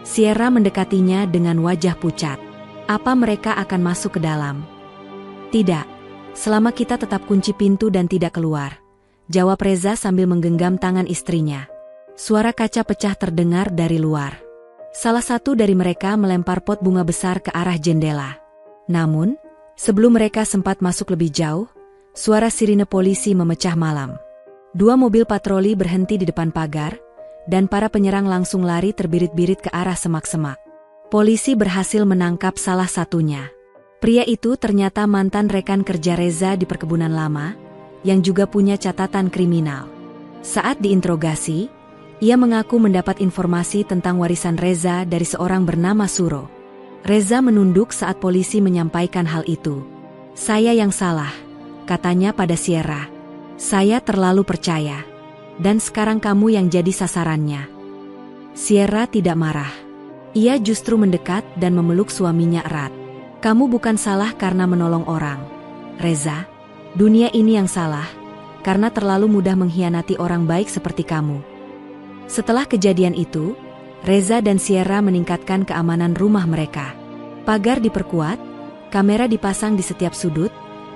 Sierra mendekatinya dengan wajah pucat. Apa mereka akan masuk ke dalam? Tidak. Selama kita tetap kunci pintu dan tidak keluar, jawab Reza sambil menggenggam tangan istrinya. Suara kaca pecah terdengar dari luar. Salah satu dari mereka melempar pot bunga besar ke arah jendela. Namun, sebelum mereka sempat masuk lebih jauh, suara sirine polisi memecah malam. 2 mobil patroli berhenti di depan pagar, dan para penyerang langsung lari terbirit-birit ke arah semak-semak. Polisi berhasil menangkap salah satunya. Pria itu ternyata mantan rekan kerja Reza di perkebunan lama, yang juga punya catatan kriminal. Saat diinterogasi, ia mengaku mendapat informasi tentang warisan Reza dari seorang bernama Suro. Reza menunduk saat polisi menyampaikan hal itu. "Saya yang salah," katanya pada Sierra. "Saya terlalu percaya. Dan sekarang kamu yang jadi sasarannya." Sierra tidak marah. Ia justru mendekat dan memeluk suaminya erat. "Kamu bukan salah karena menolong orang, Reza. Dunia ini yang salah, karena terlalu mudah mengkhianati orang baik seperti kamu." Setelah kejadian itu, Reza dan Sierra meningkatkan keamanan rumah mereka. Pagar diperkuat, kamera dipasang di setiap sudut,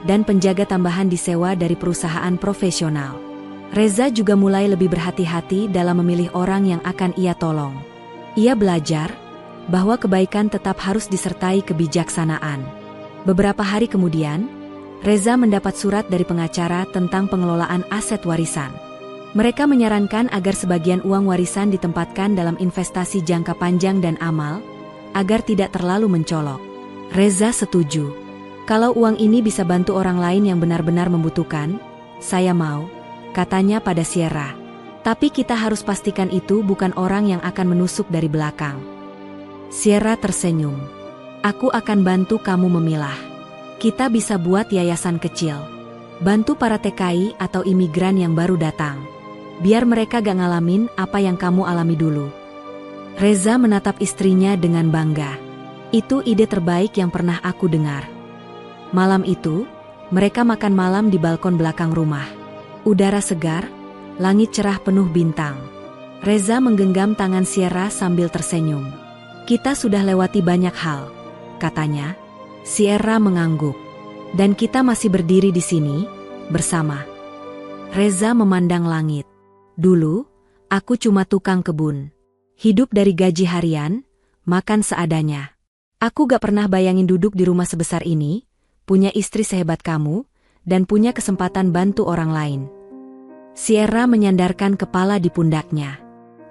dan penjaga tambahan disewa dari perusahaan profesional. Reza juga mulai lebih berhati-hati dalam memilih orang yang akan ia tolong. Ia belajar bahwa kebaikan tetap harus disertai kebijaksanaan. Beberapa hari kemudian, Reza mendapat surat dari pengacara tentang pengelolaan aset warisan. Mereka menyarankan agar sebagian uang warisan ditempatkan dalam investasi jangka panjang dan amal, agar tidak terlalu mencolok. Reza setuju. "Kalau uang ini bisa bantu orang lain yang benar-benar membutuhkan, saya mau," katanya pada Sierra. "Tapi kita harus pastikan itu bukan orang yang akan menusuk dari belakang." Sierra tersenyum. "Aku akan bantu kamu memilah. Kita bisa buat yayasan kecil. Bantu para TKI atau imigran yang baru datang. Biar mereka gak ngalamin apa yang kamu alami dulu." Reza menatap istrinya dengan bangga. "Itu ide terbaik yang pernah aku dengar." Malam itu, mereka makan malam di balkon belakang rumah. Udara segar, langit cerah penuh bintang. Reza menggenggam tangan Sierra sambil tersenyum. "Kita sudah lewati banyak hal," katanya. Sierra mengangguk. "Dan kita masih berdiri di sini, bersama." Reza memandang langit. "Dulu, aku cuma tukang kebun. Hidup dari gaji harian, makan seadanya. Aku gak pernah bayangin duduk di rumah sebesar ini, punya istri sehebat kamu, dan punya kesempatan bantu orang lain." Sierra menyandarkan kepala di pundaknya.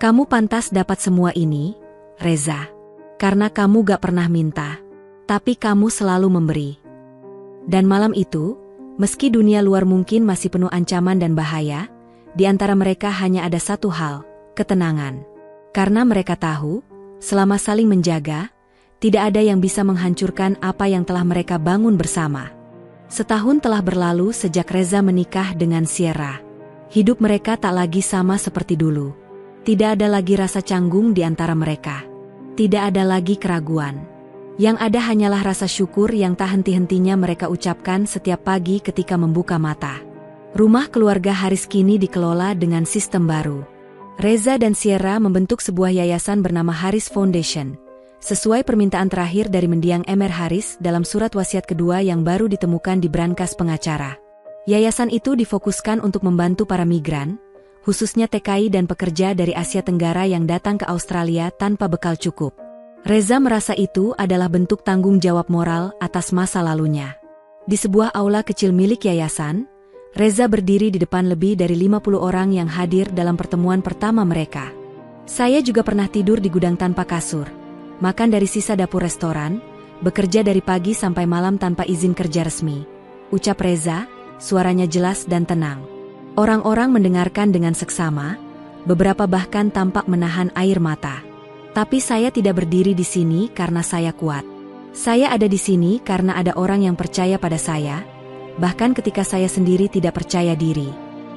"Kamu pantas dapat semua ini, Reza. Karena kamu gak pernah minta, tapi kamu selalu memberi." Dan malam itu, meski dunia luar mungkin masih penuh ancaman dan bahaya, di antara mereka hanya ada satu hal, ketenangan. Karena mereka tahu, selama saling menjaga, tidak ada yang bisa menghancurkan apa yang telah mereka bangun bersama. Setahun telah berlalu sejak Reza menikah dengan Sierra. Hidup mereka tak lagi sama seperti dulu. Tidak ada lagi rasa canggung di antara mereka. Tidak ada lagi keraguan. Yang ada hanyalah rasa syukur yang tak henti-hentinya mereka ucapkan setiap pagi ketika membuka mata. Rumah keluarga Haris kini dikelola dengan sistem baru. Reza dan Sierra membentuk sebuah yayasan bernama Haris Foundation, sesuai permintaan terakhir dari mendiang Emer Haris dalam surat wasiat kedua yang baru ditemukan di brankas pengacara. Yayasan itu difokuskan untuk membantu para migran, khususnya TKI dan pekerja dari Asia Tenggara yang datang ke Australia tanpa bekal cukup. Reza merasa itu adalah bentuk tanggung jawab moral atas masa lalunya. Di sebuah aula kecil milik yayasan, Reza berdiri di depan lebih dari 50 orang yang hadir dalam pertemuan pertama mereka. "Saya juga pernah tidur di gudang tanpa kasur, makan dari sisa dapur restoran, bekerja dari pagi sampai malam tanpa izin kerja resmi," ucap Reza, suaranya jelas dan tenang. Orang-orang mendengarkan dengan seksama, beberapa bahkan tampak menahan air mata. "Tapi saya tidak berdiri di sini karena saya kuat. Saya ada di sini karena ada orang yang percaya pada saya, bahkan ketika saya sendiri tidak percaya diri.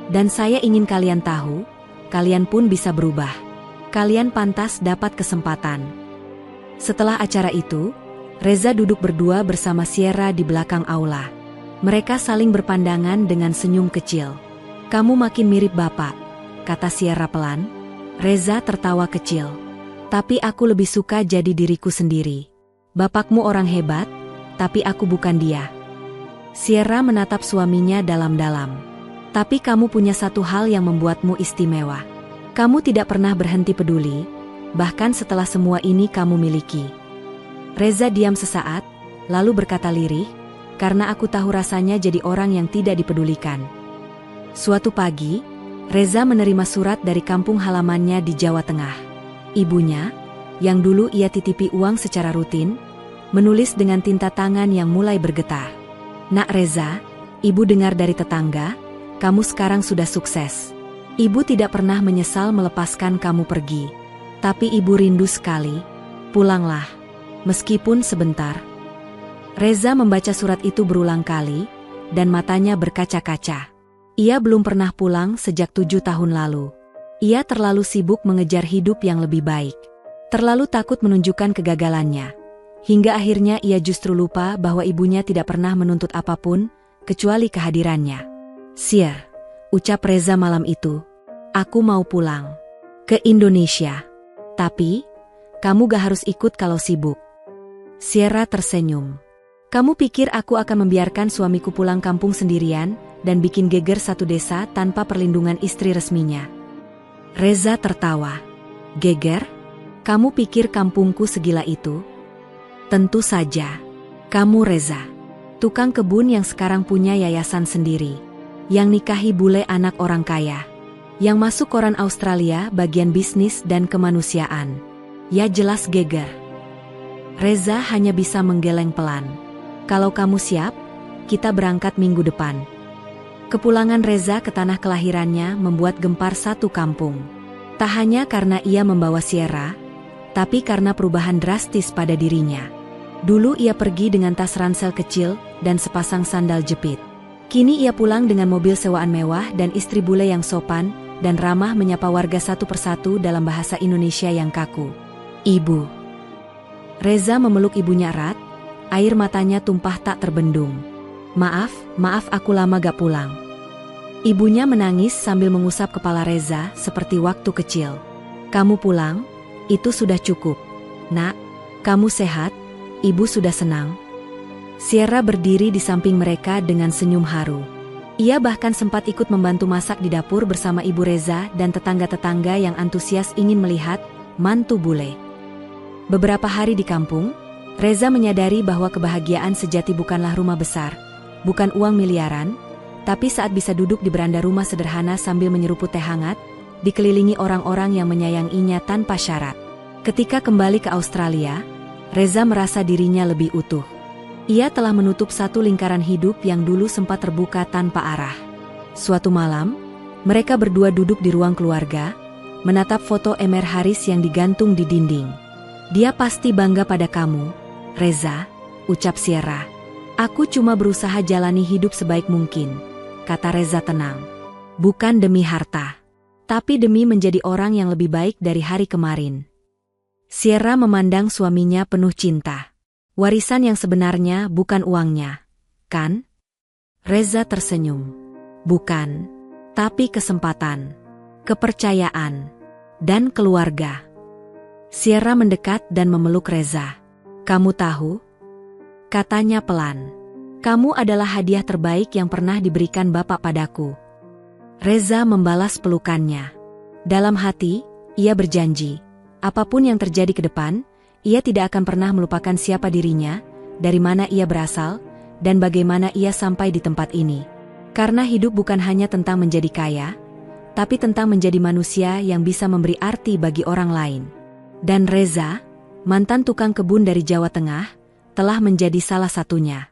Dan saya ingin kalian tahu, kalian pun bisa berubah. Kalian pantas dapat kesempatan." Setelah acara itu, Reza duduk berdua bersama Sierra di belakang aula. Mereka saling berpandangan dengan senyum kecil. "Kamu makin mirip bapak," kata Sierra pelan. Reza tertawa kecil. "Tapi aku lebih suka jadi diriku sendiri. Bapakmu orang hebat, tapi aku bukan dia." Sierra menatap suaminya dalam-dalam. "Tapi kamu punya satu hal yang membuatmu istimewa. Kamu tidak pernah berhenti peduli, bahkan setelah semua ini kamu miliki. Reza diam sesaat, lalu berkata lirih, karena aku tahu rasanya jadi orang yang tidak dipedulikan. Suatu pagi, Reza menerima surat dari kampung halamannya di Jawa Tengah. Ibunya, yang dulu ia titipi uang secara rutin, menulis dengan tinta tangan yang mulai bergetar. Nak Reza, ibu dengar dari tetangga, kamu sekarang sudah sukses. Ibu tidak pernah menyesal melepaskan kamu pergi. Tapi ibu rindu sekali. Pulanglah, meskipun sebentar. Reza membaca surat itu berulang kali, dan matanya berkaca-kaca. Ia belum pernah pulang sejak 7 tahun lalu. Ia terlalu sibuk mengejar hidup yang lebih baik. Terlalu takut menunjukkan kegagalannya. Hingga akhirnya ia justru lupa bahwa ibunya tidak pernah menuntut apapun, kecuali kehadirannya. Sier, ucap Reza malam itu. Aku mau pulang. Ke Indonesia. Tapi, kamu gak harus ikut kalau sibuk. Sierra tersenyum. Kamu pikir aku akan membiarkan suamiku pulang kampung sendirian dan bikin geger satu desa tanpa perlindungan istri resminya? Reza tertawa. Geger? Kamu pikir kampungku segila itu? Tentu saja. Kamu Reza, tukang kebun yang sekarang punya yayasan sendiri, yang nikahi bule anak orang kaya, yang masuk koran Australia bagian bisnis dan kemanusiaan. Ya jelas geger. Reza hanya bisa menggeleng pelan. Kalau kamu siap, kita berangkat minggu depan. Kepulangan Reza ke tanah kelahirannya membuat gempar satu kampung. Tak hanya karena ia membawa Sierra, tapi karena perubahan drastis pada dirinya. Dulu ia pergi dengan tas ransel kecil dan sepasang sandal jepit. Kini ia pulang dengan mobil sewaan mewah dan istri bule yang sopan dan ramah menyapa warga satu persatu dalam bahasa Indonesia yang kaku. Ibu. Reza memeluk ibunya erat, air matanya tumpah tak terbendung. Maaf aku lama gak pulang. Ibunya menangis sambil mengusap kepala Reza seperti waktu kecil. Kamu pulang, itu sudah cukup. Nak, kamu sehat, ibu sudah senang. Sierra berdiri di samping mereka dengan senyum haru. Ia bahkan sempat ikut membantu masak di dapur bersama ibu Reza dan tetangga-tetangga yang antusias ingin melihat mantu bule. Beberapa hari di kampung, Reza menyadari bahwa kebahagiaan sejati bukanlah rumah besar, bukan uang miliaran, tapi saat bisa duduk di beranda rumah sederhana sambil menyeruput teh hangat, dikelilingi orang-orang yang menyayanginya tanpa syarat. Ketika kembali ke Australia, Reza merasa dirinya lebih utuh. Ia telah menutup satu lingkaran hidup yang dulu sempat terbuka tanpa arah. Suatu malam, mereka berdua duduk di ruang keluarga, menatap foto Emer Haris yang digantung di dinding. Dia pasti bangga pada kamu, Reza, ucap Sierra. Aku cuma berusaha jalani hidup sebaik mungkin, kata Reza tenang. Bukan demi harta, tapi demi menjadi orang yang lebih baik dari hari kemarin. Sierra memandang suaminya penuh cinta. Warisan yang sebenarnya bukan uangnya, kan? Reza tersenyum. Bukan, tapi kesempatan, kepercayaan, dan keluarga. Sierra mendekat dan memeluk Reza. Kamu tahu? Katanya pelan. Kamu adalah hadiah terbaik yang pernah diberikan Bapak padaku. Reza membalas pelukannya. Dalam hati, ia berjanji, apapun yang terjadi ke depan, ia tidak akan pernah melupakan siapa dirinya, dari mana ia berasal, dan bagaimana ia sampai di tempat ini. Karena hidup bukan hanya tentang menjadi kaya, tapi tentang menjadi manusia yang bisa memberi arti bagi orang lain. Dan Reza, mantan tukang kebun dari Jawa Tengah, telah menjadi salah satunya.